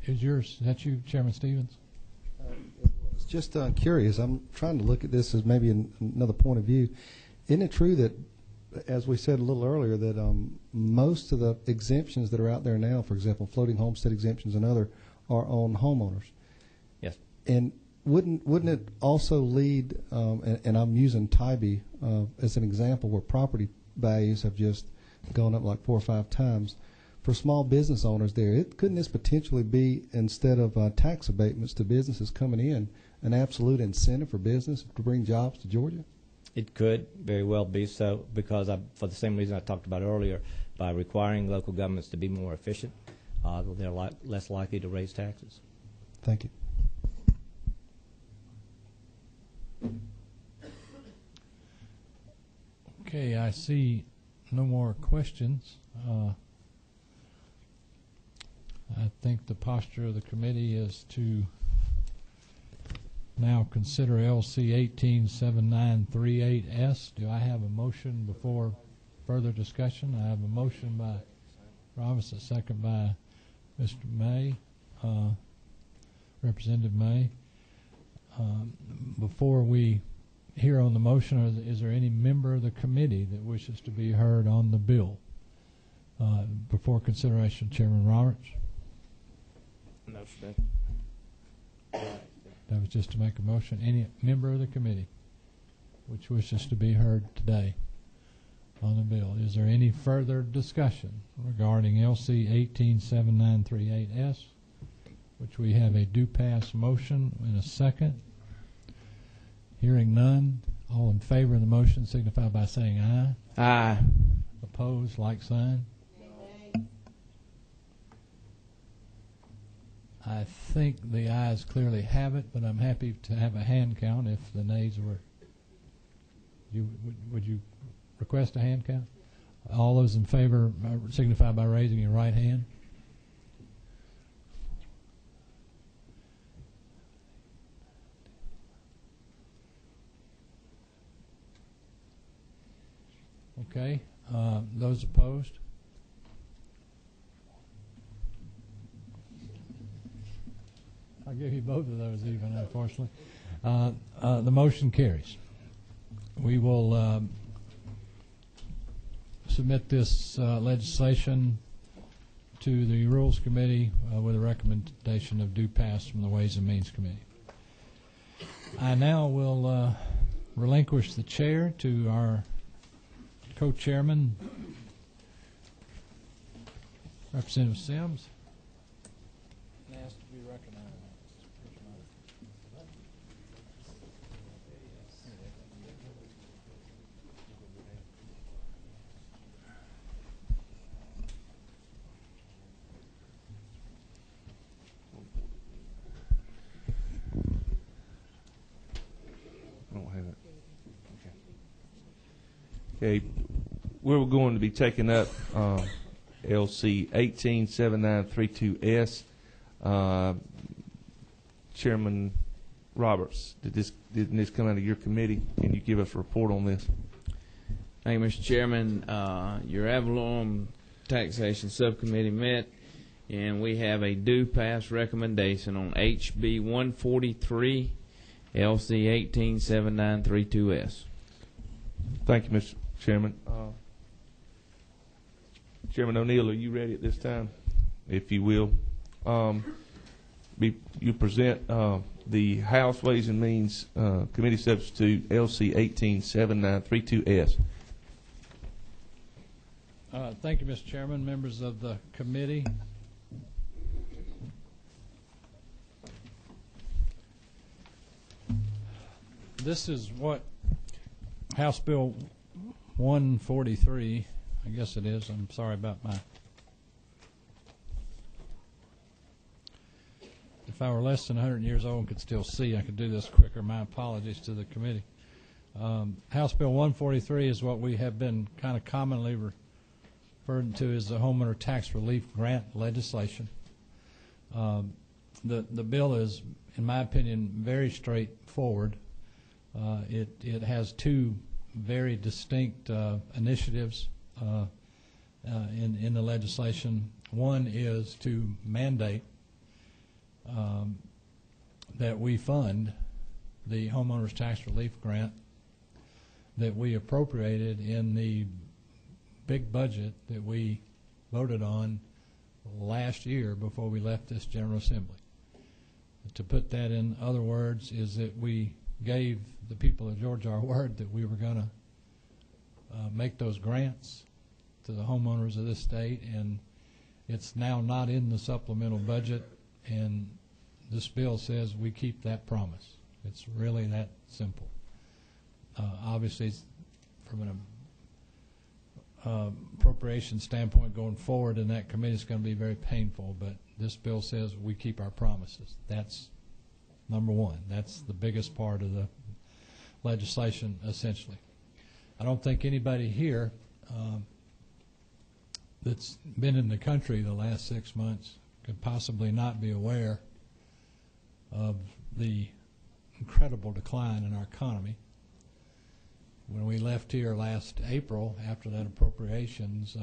A: Is that you, Chairman Stevens?
N: Just curious. I'm trying to look at this as maybe another point of view. Isn't it true that, as we said a little earlier, that most of the exemptions that are out there now, for example, floating homestead exemptions and other, are on homeowners?
E: Yes.
N: And wouldn't it also lead, and I'm using Tybee as an example, where property values have just gone up like 4 or 5 times. For small business owners there, couldn't this potentially be, instead of tax abatements to businesses coming in, an absolute incentive for business to bring jobs to Georgia?
E: It could very well be so, because for the same reason I talked about earlier, by requiring local governments to be more efficient, they're less likely to raise taxes.
N: Thank you.
A: Okay, I see no more questions. I think the posture of the committee is to now consider LC 187938S. Do I have a motion before further discussion? I have a motion by Robinson, second by Mr. May, Representative May. Before we hear on the motion, is there any member of the committee that wishes to be heard on the bill? Before consideration, Chairman Roberts.
H: No, sir.
A: That was just to make a motion. Any member of the committee which wishes to be heard today on the bill? Is there any further discussion regarding LC 187938S, which we have a do pass motion in a second? Hearing none, all in favor of the motion signify by saying aye.
H: Aye.
A: Opposed, like sign. I think the ayes clearly have it, but I'm happy to have a hand count if the nays were. Would you request a hand count? All those in favor signify by raising your right hand. Okay. Those opposed? I'll give you both of those even, unfortunately. The motion carries. We will submit this legislation to the Rules Committee with a recommendation of due pass from the Ways and Means Committee. I now will relinquish the chair to our co-chairman, Representative Sims. Asked to be recognized.
F: I don't have it. Okay, we're going to be taking up LC 187932S. Chairman Roberts, didn't this come out of your committee? Can you give us a report on this?
H: Thank you, Mr. Chairman. Your ad valorem taxation subcommittee met, and we have a due pass recommendation on HB 143, LC 187932S.
F: Thank you, Mr. Chairman. Chairman O'Neill, are you ready at this time? If you will. You present the House Ways and Means Committee Substitute LC 187932S.
A: Thank you, Mr. Chairman, members of the committee. This is what House Bill 143, I guess it is. I'm sorry about my... If I were less than 100 years old and could still see, I could do this quicker. My apologies to the committee. House Bill 143 is what we have been kind of commonly referred to as the homeowner tax relief grant legislation. The bill is, in my opinion, very straightforward. It has two very distinct initiatives in the legislation. One is to mandate that we fund the homeowners tax relief grant that we appropriated in the big budget that we voted on last year before we left this General Assembly. To put that in other words is that we gave the people of Georgia our word that we were going to make those grants to the homeowners of this state, and it's now not in the supplemental budget, and this bill says we keep that promise. It's really that simple. Obviously, from an appropriation standpoint going forward in that committee, it's going to be very painful, but this bill says we keep our promises. That's number one. That's the biggest part of the legislation, essentially. I don't think anybody here that's been in the country the last 6 months could possibly not be aware of the incredible decline in our economy. When we left here last April, after that appropriations,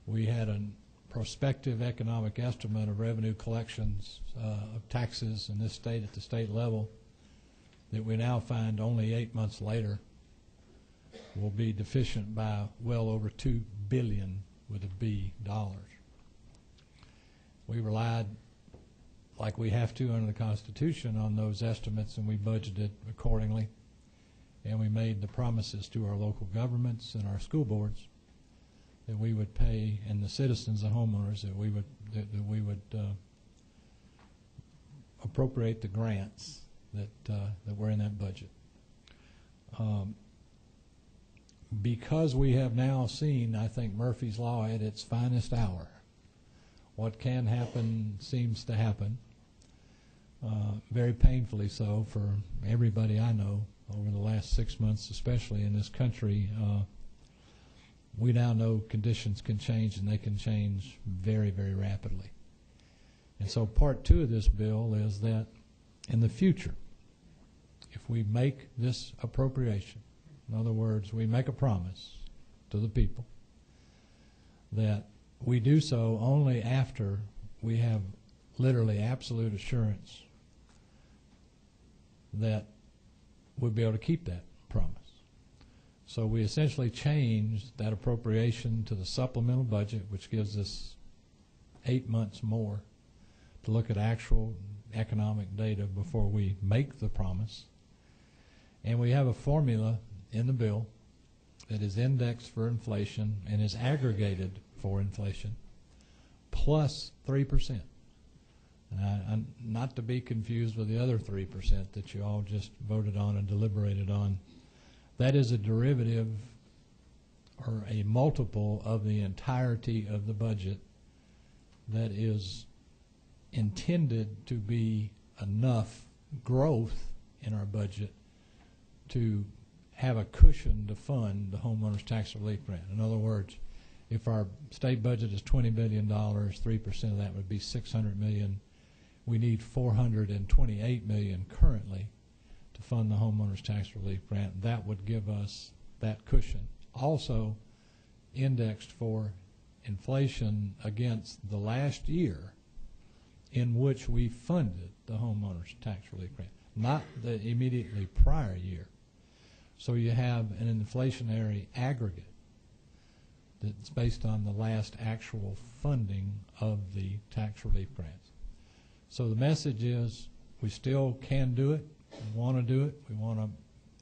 A: we had a prospective economic estimate of revenue collections of taxes in this state at the state level that we now find only 8 months later will be deficient by well over $2 billion with a B dollars. We relied, like we have to under the Constitution, on those estimates, and we budgeted accordingly. And we made the promises to our local governments and our school boards that we would pay, and the citizens and homeowners that we would appropriate the grants that were in that budget. Because we have now seen, I think, Murphy's Law at its finest hour. What can happen seems to happen, very painfully so for everybody I know over the last 6 months, especially in this country. We now know conditions can change, and they can change very, very rapidly. And so part 2 of this bill is that in the future, if we make this appropriation, in other words, we make a promise to the people that we do so only after we have literally absolute assurance that we'll be able to keep that promise. So we essentially changed that appropriation to the supplemental budget, which gives us 8 months more to look at actual economic data before we make the promise. And we have a formula in the bill that is indexed for inflation and is aggregated for inflation plus 3%. And not to be confused with the other 3% that you all just voted on and deliberated on. That is a derivative or a multiple of the entirety of the budget that is intended to be enough growth in our budget to have a cushion to fund the homeowners tax relief grant. In other words, if our state budget is $20 billion, 3% of that would be $600 million. We need $428 million currently to fund the homeowners tax relief grant. That would give us that cushion. Also indexed for inflation against the last year in which we funded the homeowners tax relief grant, not the immediately prior year. So you have an inflationary aggregate that's based on the last actual funding of the tax relief grants. So the message is we still can do it, we want to do it,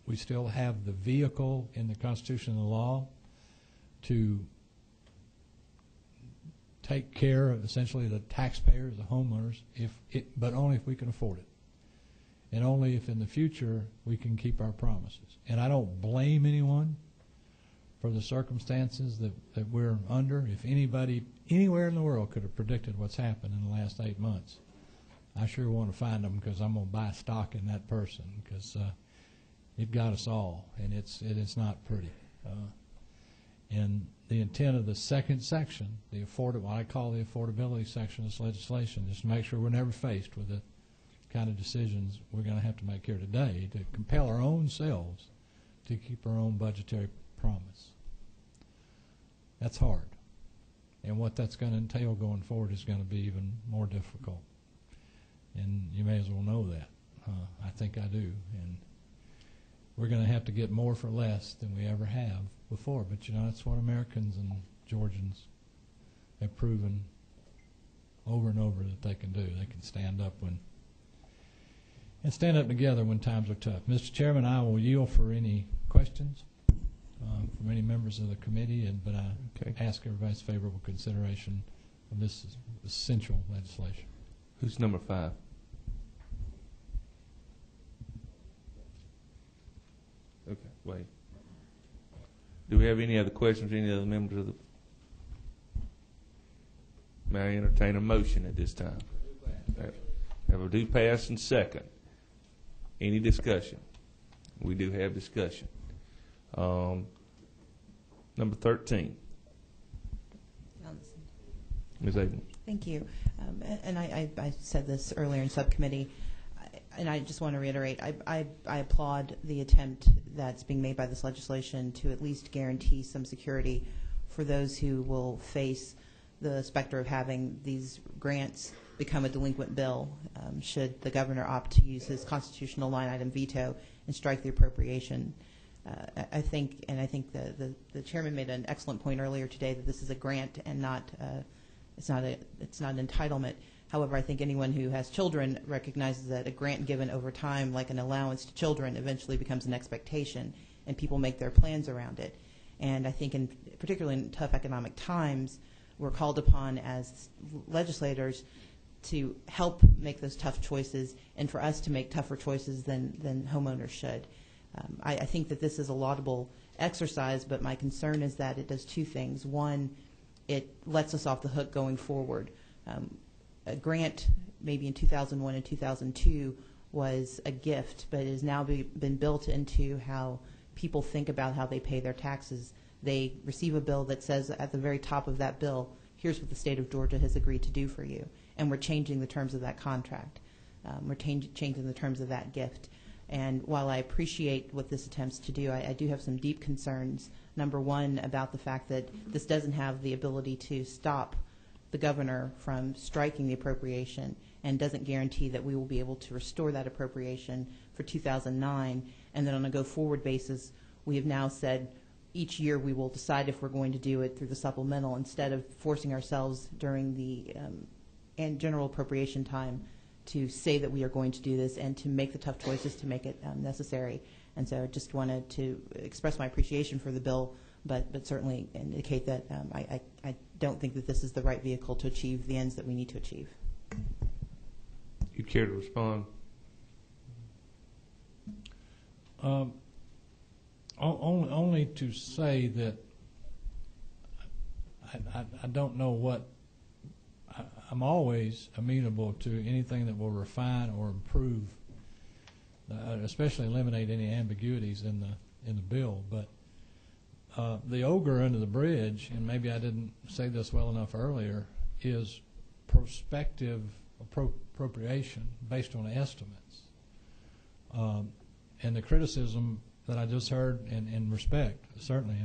A: we still have the vehicle in the Constitution and the law to take care of essentially the taxpayers, the homeowners, but only if we can afford it. And only if in the future we can keep our promises. And I don't blame anyone for the circumstances that we're under. If anybody anywhere in the world could have predicted what's happened in the last 8 months, I sure want to find them, because I'm going to buy stock in that person, because it got us all, and it's not pretty. And the intent of the second section, what I call the affordability section of this legislation, is to make sure we're never faced with the kind of decisions we're going to have to make here today to compel our own selves to keep our own budgetary promise. That's hard. And what that's going to entail going forward is going to be even more difficult. And you may as well know that. I think I do. And we're going to have to get more for less than we ever have before. But, you know, that's what Americans and Georgians have proven over and over that they can do. They can stand up together when times are tough. Mr. Chairman, I will yield for any questions from any members of the committee, but I ask everybody's favorable consideration of this essential legislation.
F: Who's number 5? Okay, wait. Do we have any other questions from any other members of the? May I entertain a motion at this time? Have a do pass and second. Any discussion? We do have discussion. Number 13. Ms. Abrams.
O: Thank you. And I said this earlier in subcommittee. and I just want to reiterate, I applaud the attempt that's being made by this legislation to at least guarantee some security for those who will face the specter of having these grants become a delinquent bill should the governor opt to use his constitutional line item veto and strike the appropriation. I think the chairman made an excellent point earlier today that this is a grant and not it's not an entitlement. However, I think anyone who has children recognizes that a grant given over time, like an allowance to children, eventually becomes an expectation, and people make their plans around it. And I think, particularly in tough economic times, we're called upon as legislators to help make those tough choices, and for us to make tougher choices than homeowners should. I think that this is a laudable exercise, but my concern is that it does two things. One, it lets us off the hook going forward. A grant maybe in 2001 and 2002 was a gift, but it has now been built into how people think about how they pay their taxes. They receive a bill that says at the very top of that bill, here's what the state of Georgia has agreed to do for you. And we're changing the terms of that contract. We're changing the terms of that gift. And while I appreciate what this attempts to do, I do have some deep concerns. Number one, about the fact that this doesn't have the ability to stop the governor from striking the appropriation, and doesn't guarantee that we will be able to restore that appropriation for 2009. And then on a go-forward basis, we have now said each year we will decide if we're going to do it through the supplemental instead of forcing ourselves during the and general appropriation time to say that we are going to do this and to make the tough choices to make it necessary. And so I just wanted to express my appreciation for the bill, but certainly indicate that I don't think that this is the right vehicle to achieve the ends that we need to achieve.
F: You care to respond?
A: Only to say that I don't know what. I'm always amenable to anything that will refine or improve, especially eliminate any ambiguities in the bill. But the ogre under the bridge, and maybe I didn't say this well enough earlier, is prospective appropriation based on estimates. And the criticism that I just heard, and respect, certainly,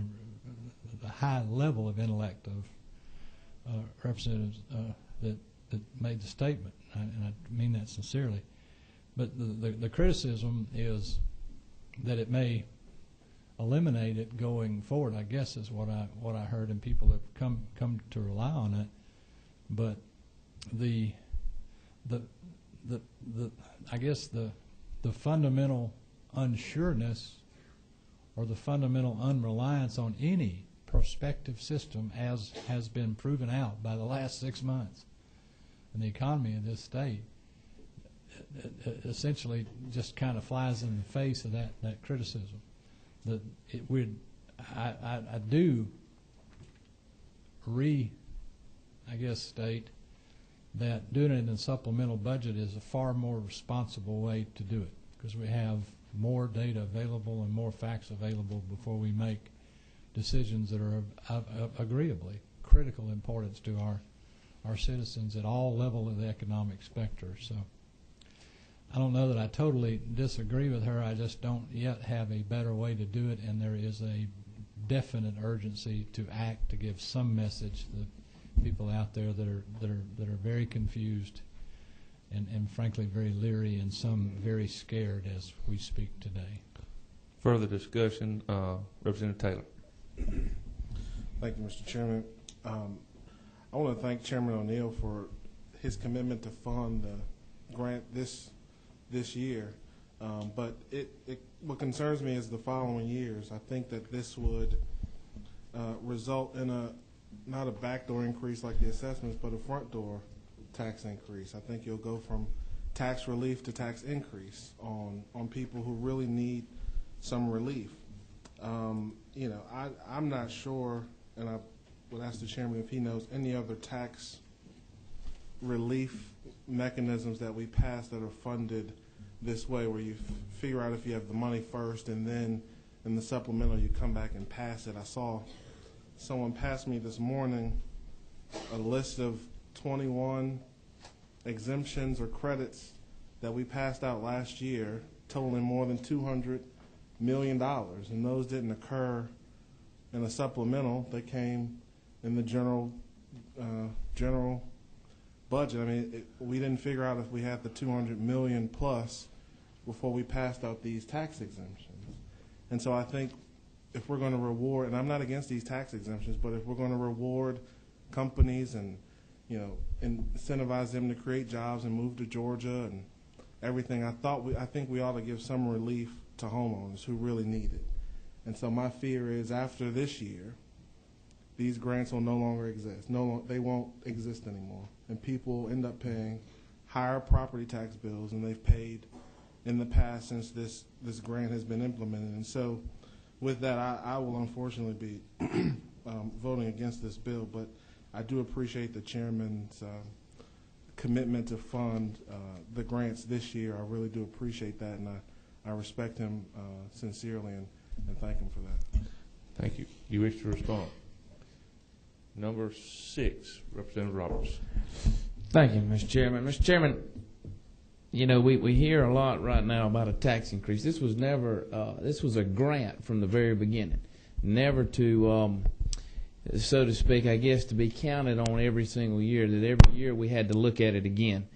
A: the high level of intellect of representatives that made the statement, and I mean that sincerely. But the criticism is that it may eliminate it going forward, I guess, is what I heard, and people have come to rely on it. But I guess the fundamental unsureness or the fundamental unreliance on any prospective system, as has been proven out by the last 6 months in the economy of this state, essentially just kind of flies in the face of that criticism. That it would, I do state that doing it in a supplemental budget is a far more responsible way to do it, because we have more data available and more facts available before we make decisions that are of agreeably critical importance to our citizens at all levels of the economic spectrum. So I don't know that I totally disagree with her. I just don't yet have a better way to do it, and there is a definite urgency to act to give some message to the people out there that are very confused and frankly very leery, and some very scared as we speak today.
F: Further discussion, Representative Taylor.
P: Thank you, Mr. Chairman. I want to thank Chairman O'Neill for his commitment to fund the grant this year. But what concerns me is the following years. I think that this would result in not a backdoor increase like the assessments, but a front door tax increase. I think you'll go from tax relief to tax increase on people who really need some relief. I'm not sure, and I would ask the chairman if he knows any other tax relief mechanisms that we pass that are funded this way, where you figure out if you have the money first, and then in the supplemental you come back and pass it. I saw someone pass me this morning a list of 21 exemptions or credits that we passed out last year totaling more than $200 million, and those didn't occur in a supplemental. They came in the general budget. I mean, we didn't figure out if we had the $200 million plus before we passed out these tax exemptions. And so I think if we're going to reward, and I'm not against these tax exemptions, but if we're going to reward companies and, you know, incentivize them to create jobs and move to Georgia and everything, I think we ought to give some relief to homeowners who really need it. And so my fear is after this year, these grants will no longer exist. They won't exist anymore, and people end up paying higher property tax bills than they've paid in the past since this grant has been implemented. And so, with that, I will unfortunately be voting against this bill. But I do appreciate the chairman's commitment to fund the grants this year. I really do appreciate that, and I respect him sincerely and thank him for that.
F: Thank you. You wish to respond? Number 6, Representative Roberts.
H: Thank you, Mr. Chairman. Mr. Chairman, you know, we hear a lot right now about a tax increase. This was never, this was a grant from the very beginning. Never to, so to speak, I guess, to be counted on every single year, that every year we had to look at it again.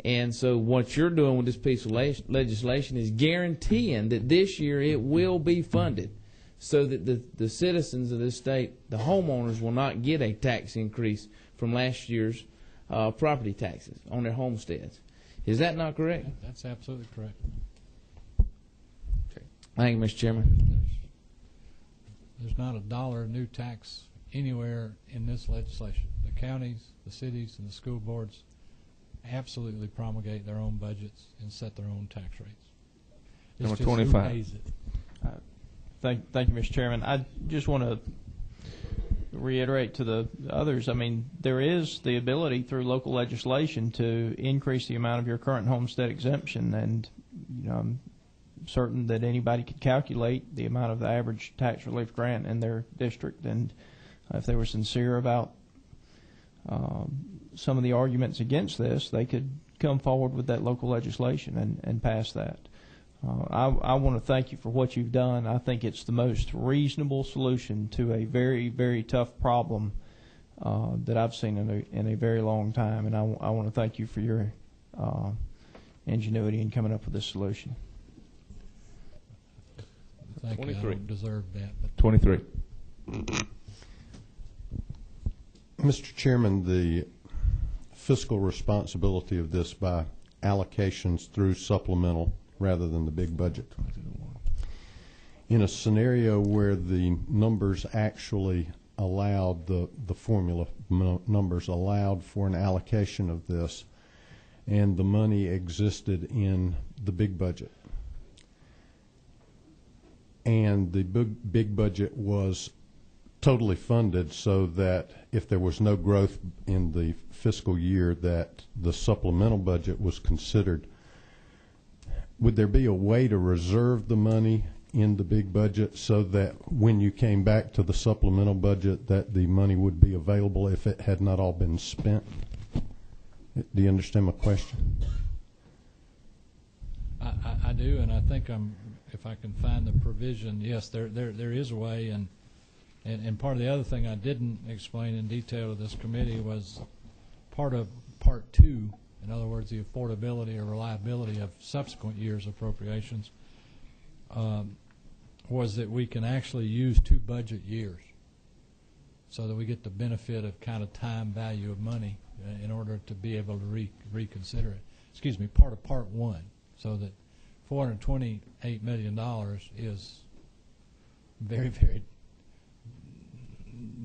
H: And so what you're doing with this piece of legislation is guaranteeing that this year it will be funded, so that the citizens of this state, the homeowners, will not get a tax increase from last year's property taxes on their homesteads. Is that not correct?
A: That's absolutely correct.
H: Okay. Thank you, Mr. Chairman.
A: There's not a dollar new tax anywhere in this legislation. The counties, the cities, and the school boards absolutely promulgate their own budgets and set their own tax rates. It's
F: Number
A: just
F: 25.
A: Who pays it.
C: Thank you, Mr. Chairman. I just want to reiterate to the others, I mean, there is the ability through local legislation to increase the amount of your current homestead exemption, and you know, I'm certain that anybody could calculate the amount of the average tax relief grant in their district, and if they were sincere about some of the arguments against this, they could come forward with that local legislation and pass that. I want to thank you for what you've done. I think it's the most reasonable solution to a very, very tough problem that I've seen in a very long time, and I want to thank you for your ingenuity in coming up with this solution.
A: Thank
F: 23.
A: you. I don't deserve that. But
F: 23.
J: Mr. Chairman, the fiscal responsibility of this by allocations through supplemental rather than the big budget. In a scenario where the numbers actually allowed, the formula numbers allowed for an allocation of this, and the money existed in the big budget, and the big budget was totally funded so that if there was no growth in the fiscal year that the supplemental budget was considered, would there be a way to reserve the money in the big budget so that when you came back to the supplemental budget that the money would be available if it had not all been spent? Do you understand my question?
A: I do, and I think if I can find the provision, yes, there is a way, and part of the other thing I didn't explain in detail to this committee was part of Part 2. In other words, the affordability or reliability of subsequent years' appropriations, was that we can actually use 2 budget years so that we get the benefit of kind of time value of money in order to be able to reconsider it. Excuse me, part of Part 1, so that $428 million is very, very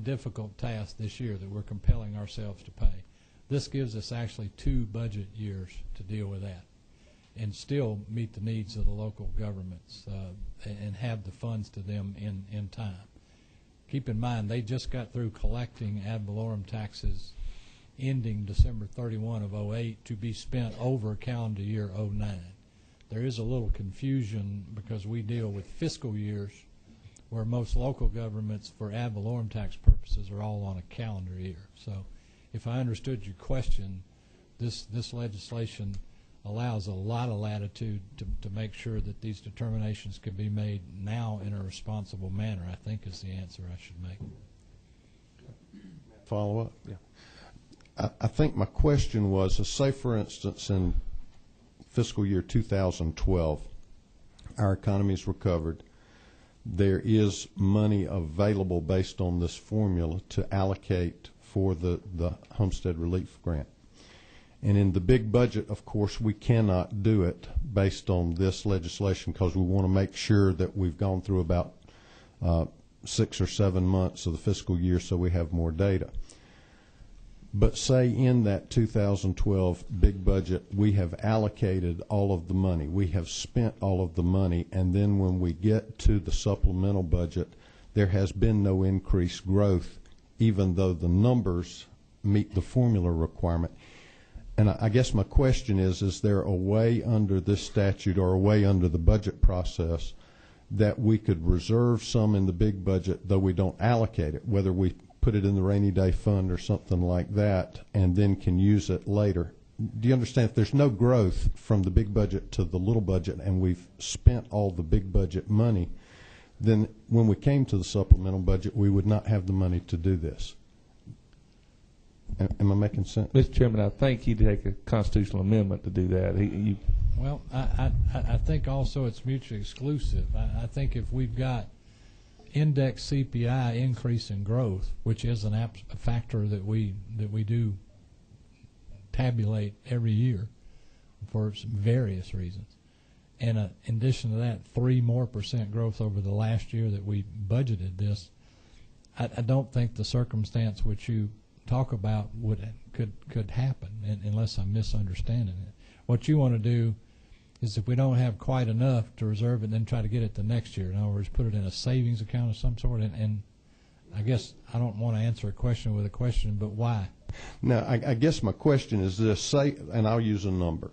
A: difficult task this year that we're compelling ourselves to pay. This gives us actually 2 budget years to deal with that and still meet the needs of the local governments and have the funds to them in time. Keep in mind, they just got through collecting ad valorem taxes ending December 31 of 08 to be spent over calendar year 09. There is a little confusion because we deal with fiscal years where most local governments for ad valorem tax purposes are all on a calendar year. So if I understood your question, this legislation allows a lot of latitude to make sure that these determinations can be made now in a responsible manner, I think is the answer I should make.
J: Follow up?
F: Yeah.
J: I think my question was, say for instance in fiscal year 2012, our economy's recovered. There is money available based on this formula to allocate for the homestead relief grant. And in the big budget, of course, we cannot do it based on this legislation because we want to make sure that we've gone through about 6 or 7 months of the fiscal year so we have more data. But say in that 2012 big budget, we have allocated all of the money. We have spent all of the money, and then when we get to the supplemental budget, there has been no increased growth, even though the numbers meet the formula requirement. And I guess my question is there a way under this statute or a way under the budget process that we could reserve some in the big budget, though we don't allocate it, whether we put it in the rainy day fund or something like that, and then can use it later? Do you understand? If there's no growth from the big budget to the little budget and we've spent all the big budget money, then when we came to the supplemental budget, we would not have the money to do this. Am I making sense?
F: Mr. Chairman, I think he'd take a constitutional amendment to do that.
A: Well, I think also it's mutually exclusive. I think if we've got index CPI increase in growth, which is a factor that we do tabulate every year for some various reasons, and in addition to that, 3% more growth over the last year that we budgeted this, I don't think the circumstance which you talk about could happen unless I'm misunderstanding it. What you want to do is, if we don't have quite enough, to reserve it and then try to get it the next year. In other words, put it in a savings account of some sort. And I guess I don't want to answer a question with a question, but why?
J: Now, I guess my question is this. Say, and I'll use a number.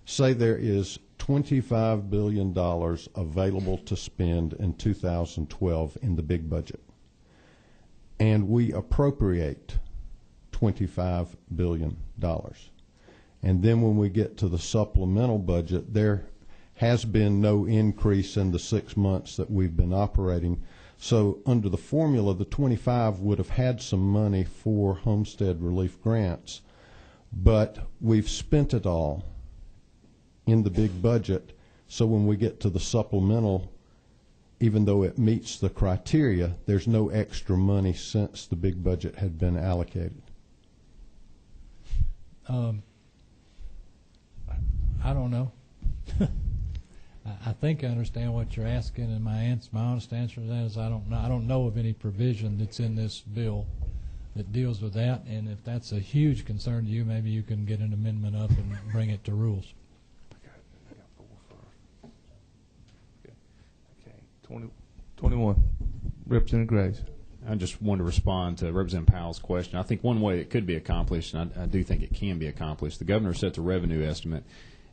J: Say there is $25 billion available to spend in 2012 in the big budget, and we appropriate $25 billion. And then when we get to the supplemental budget, there has been no increase in the 6 months that we've been operating. So under the formula, the 25 would have had some money for homestead relief grants, but we've spent it all in the big budget. So when we get to the supplemental, even though it meets the criteria, there's no extra money since the big budget had been allocated.
A: I don't know. I think I understand what you're asking, and my honest answer to that is I don't know. I don't know of any provision that's in this bill that deals with that, and if that's a huge concern to you, maybe you can get an amendment up and bring it to rules.
F: Okay. 21. Representative Graves.
Q: I just want to respond to Representative Powell's question. I think one way it could be accomplished, and I do think it can be accomplished, the governor sets a revenue estimate,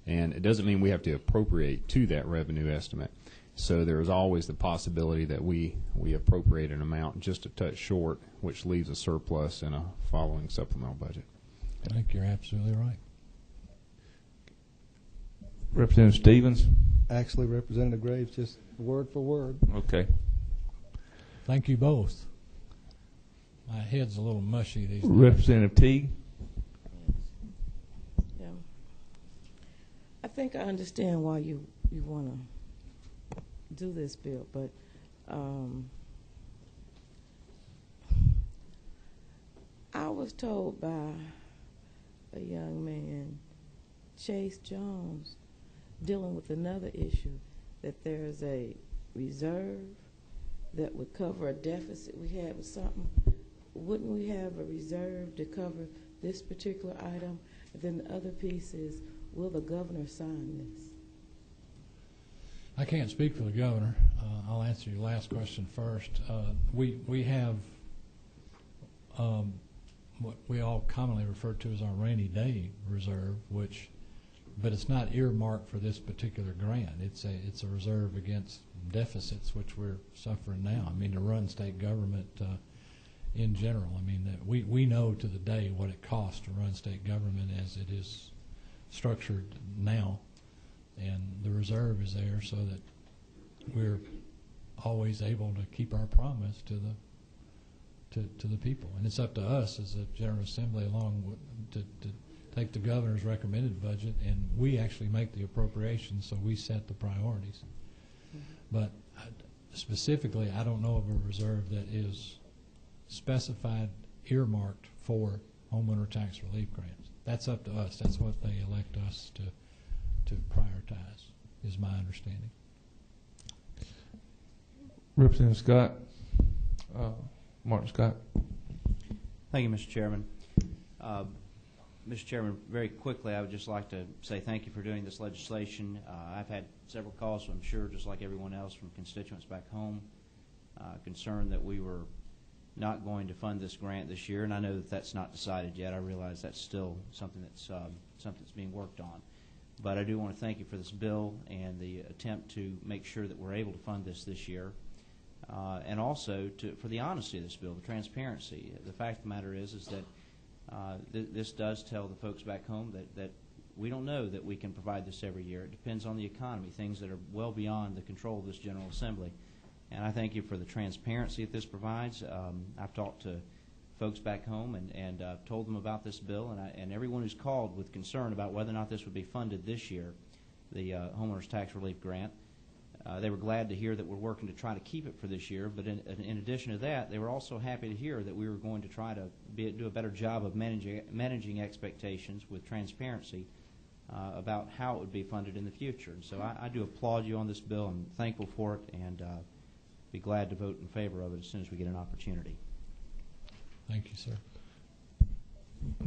Q: and it doesn't mean we have to appropriate to that revenue estimate. So there is always the possibility that we appropriate an amount just a touch short, which leaves a surplus in a following supplemental budget.
A: I think you're absolutely right.
F: Representative Stevens.
N: Actually, Representative Graves, just word for word.
F: Okay.
A: Thank you both. My head's a little mushy these days.
F: Representative Teague.
R: Yeah. I think I understand why you want to do this bill, but I was told by a young man, Chase Jones, dealing with another issue, that there's a reserve that would cover a deficit we had with something. Wouldn't we have a reserve to cover this particular item? And then the other piece is, will the governor sign this?
A: I can't speak for the governor. I'll answer your last question first. We have what we all commonly refer to as our rainy day reserve, but it's not earmarked for this particular grant. It's a reserve against deficits, which we're suffering now. I mean, to run state government in general. I mean, we know to the day what it costs to run state government as it is structured now, and the reserve is there so that we're always able to keep our promise to the people. And it's up to us as a General Assembly to take the governor's recommended budget, and we actually make the appropriations, so we set the priorities. But specifically, I don't know of a reserve that is specified, earmarked for homeowner tax relief grants. That's up to us. That's what they elect us to prioritize, is my understanding.
F: Representative Scott, Martin Scott.
S: Thank you, Mr. Chairman. Mr. Chairman, very quickly, I would just like to say thank you for doing this legislation. I've had several calls, I'm sure, just like everyone else, from constituents back home, concerned that we were not going to fund this grant this year, and I know that that's not decided yet. I realize that's still something that's being worked on. But I do want to thank you for this bill and the attempt to make sure that we're able to fund this year, and also for the honesty of this bill, the transparency. The fact of the matter is that this does tell the folks back home that we don't know that we can provide this every year. It depends on the economy, things that are well beyond the control of this General Assembly. And I thank you for the transparency that this provides. I've talked to folks back home and told them about this bill, and everyone who's called with concern about whether or not this would be funded this year, the homeowners tax relief grant, they were glad to hear that we're working to try to keep it for this year. But in addition to that, they were also happy to hear that we were going to try to do a better job of managing expectations with transparency about how it would be funded in the future. And so I do applaud you on this bill. I'm thankful for it, and be glad to vote in favor of it as soon as we get an opportunity.
A: Thank you, sir.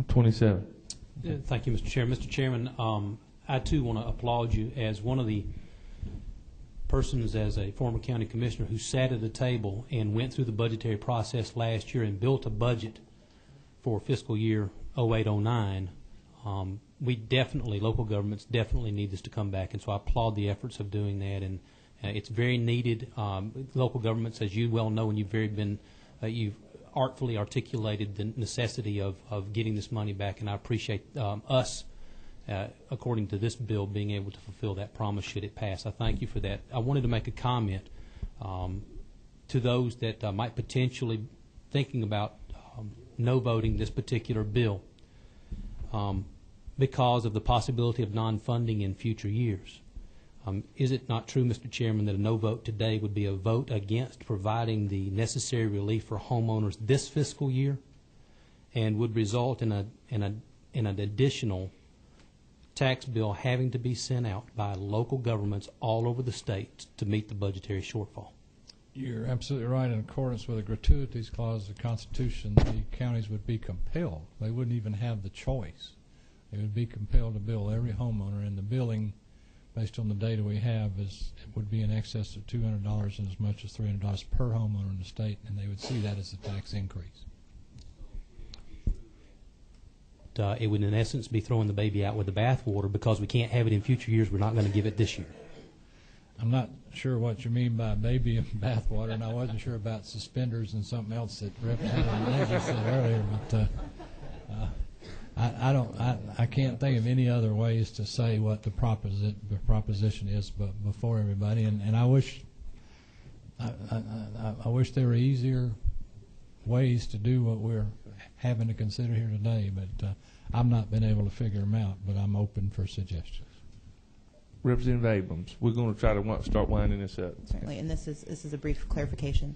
F: 27.
G: Thank you, Mr. Chair. Mr. Chairman, I too want to applaud you as one of the persons, as a former county commissioner, who sat at a table and went through the budgetary process last year and built a budget for fiscal year 08-09. We definitely, local governments definitely need this to come back, and so I applaud the efforts of doing that. And it's very needed. Local governments, as you well know, and you've artfully articulated the necessity of getting this money back, and I appreciate us, according to this bill, being able to fulfill that promise should it pass. I thank you for that. I wanted to make a comment to those that might potentially thinking about no voting this particular bill because of the possibility of non-funding in future years. Is it not true, Mr. Chairman, that a no vote today would be a vote against providing the necessary relief for homeowners this fiscal year, and would result in an additional tax bill having to be sent out by local governments all over the state to meet the budgetary shortfall?
A: You're absolutely right. In accordance with the gratuities clause of the Constitution, the counties would be compelled. They wouldn't even have the choice. They would be compelled to bill every homeowner, and the billing, based on the data we have, it would be in excess of $200 and as much as $300 per homeowner in the state, and they would see that as a tax increase.
G: It would, in essence, be throwing the baby out with the bathwater because we can't have it in future years. We're not going to give it this year.
A: I'm not sure what you mean by baby and bathwater, and I wasn't sure about suspenders and something else that Representative Lindsay said earlier. But I can't think of any other ways to say what the proposition is, but before everybody. And I wish there were easier ways to do what we're having to consider here today, but I've not been able to figure them out. But I'm open for suggestions.
F: Representative Abrams, we're going to try to start winding this up.
O: Certainly, and this is a brief clarification.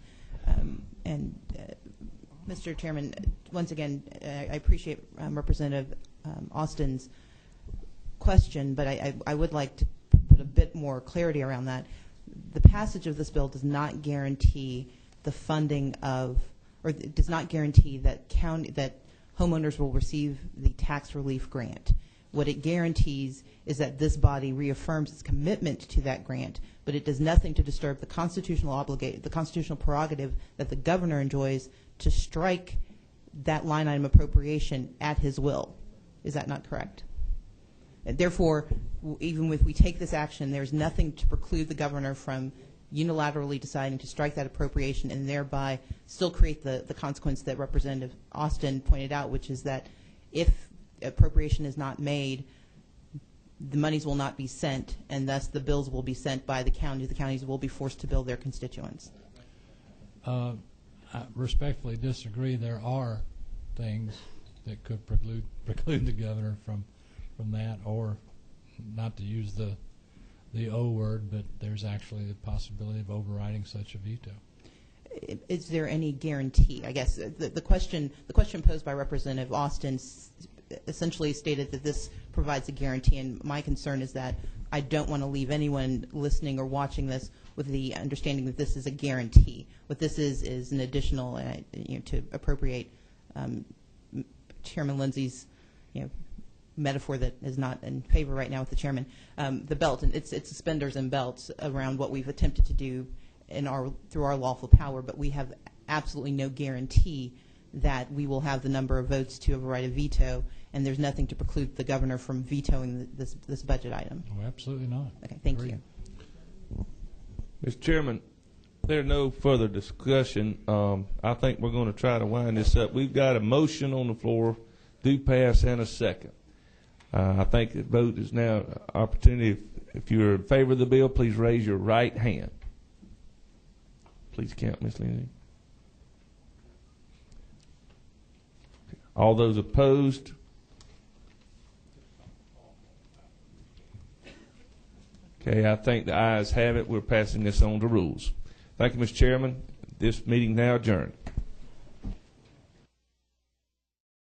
O: Mr. Chairman, once again, I appreciate Representative Austin's question, but I would like to put a bit more clarity around that. The passage of this bill does not guarantee the funding of, or does not guarantee that homeowners will receive the tax relief grant. What it guarantees is that this body reaffirms its commitment to that grant, but it does nothing to disturb the constitutional prerogative that the governor enjoys to strike that line item appropriation at his will. Is that not correct? And therefore, even if we take this action, there's nothing to preclude the governor from unilaterally deciding to strike that appropriation and thereby still create the consequence that Representative Austin pointed out, which is that if appropriation is not made the monies will not be sent, and thus the bills will be sent by the county. The counties will be forced to bill their constituents.
A: I respectfully disagree. There are things that could preclude the governor from that, or not to use the O word, but there's actually the possibility of overriding such a veto.
O: Is there any guarantee? I guess the question posed by Representative Austin essentially stated that this provides a guarantee, and my concern is that I don't want to leave anyone listening or watching this with the understanding that this is a guarantee. What this is an additional, to appropriate Chairman Lindsay's, metaphor that is not in favor right now with the chairman, the belt, and it's suspenders and belts around what we've attempted to do through our lawful power, but we have absolutely no guarantee that we will have the number of votes to override a veto, and there's nothing to preclude the governor from vetoing this budget item.
A: Oh, absolutely not.
O: Okay, thank you.
F: Mr. Chairman, there's no further discussion. I think we're going to try to wind this up. We've got a motion on the floor, do pass, and a second. I think the vote is now an opportunity. If you're in favor of the bill, please raise your right hand. Please count, Ms. Lindsay. All those opposed? Okay, I think the ayes have it. We're passing this on to rules. Thank you, Mr. Chairman. This meeting now adjourned.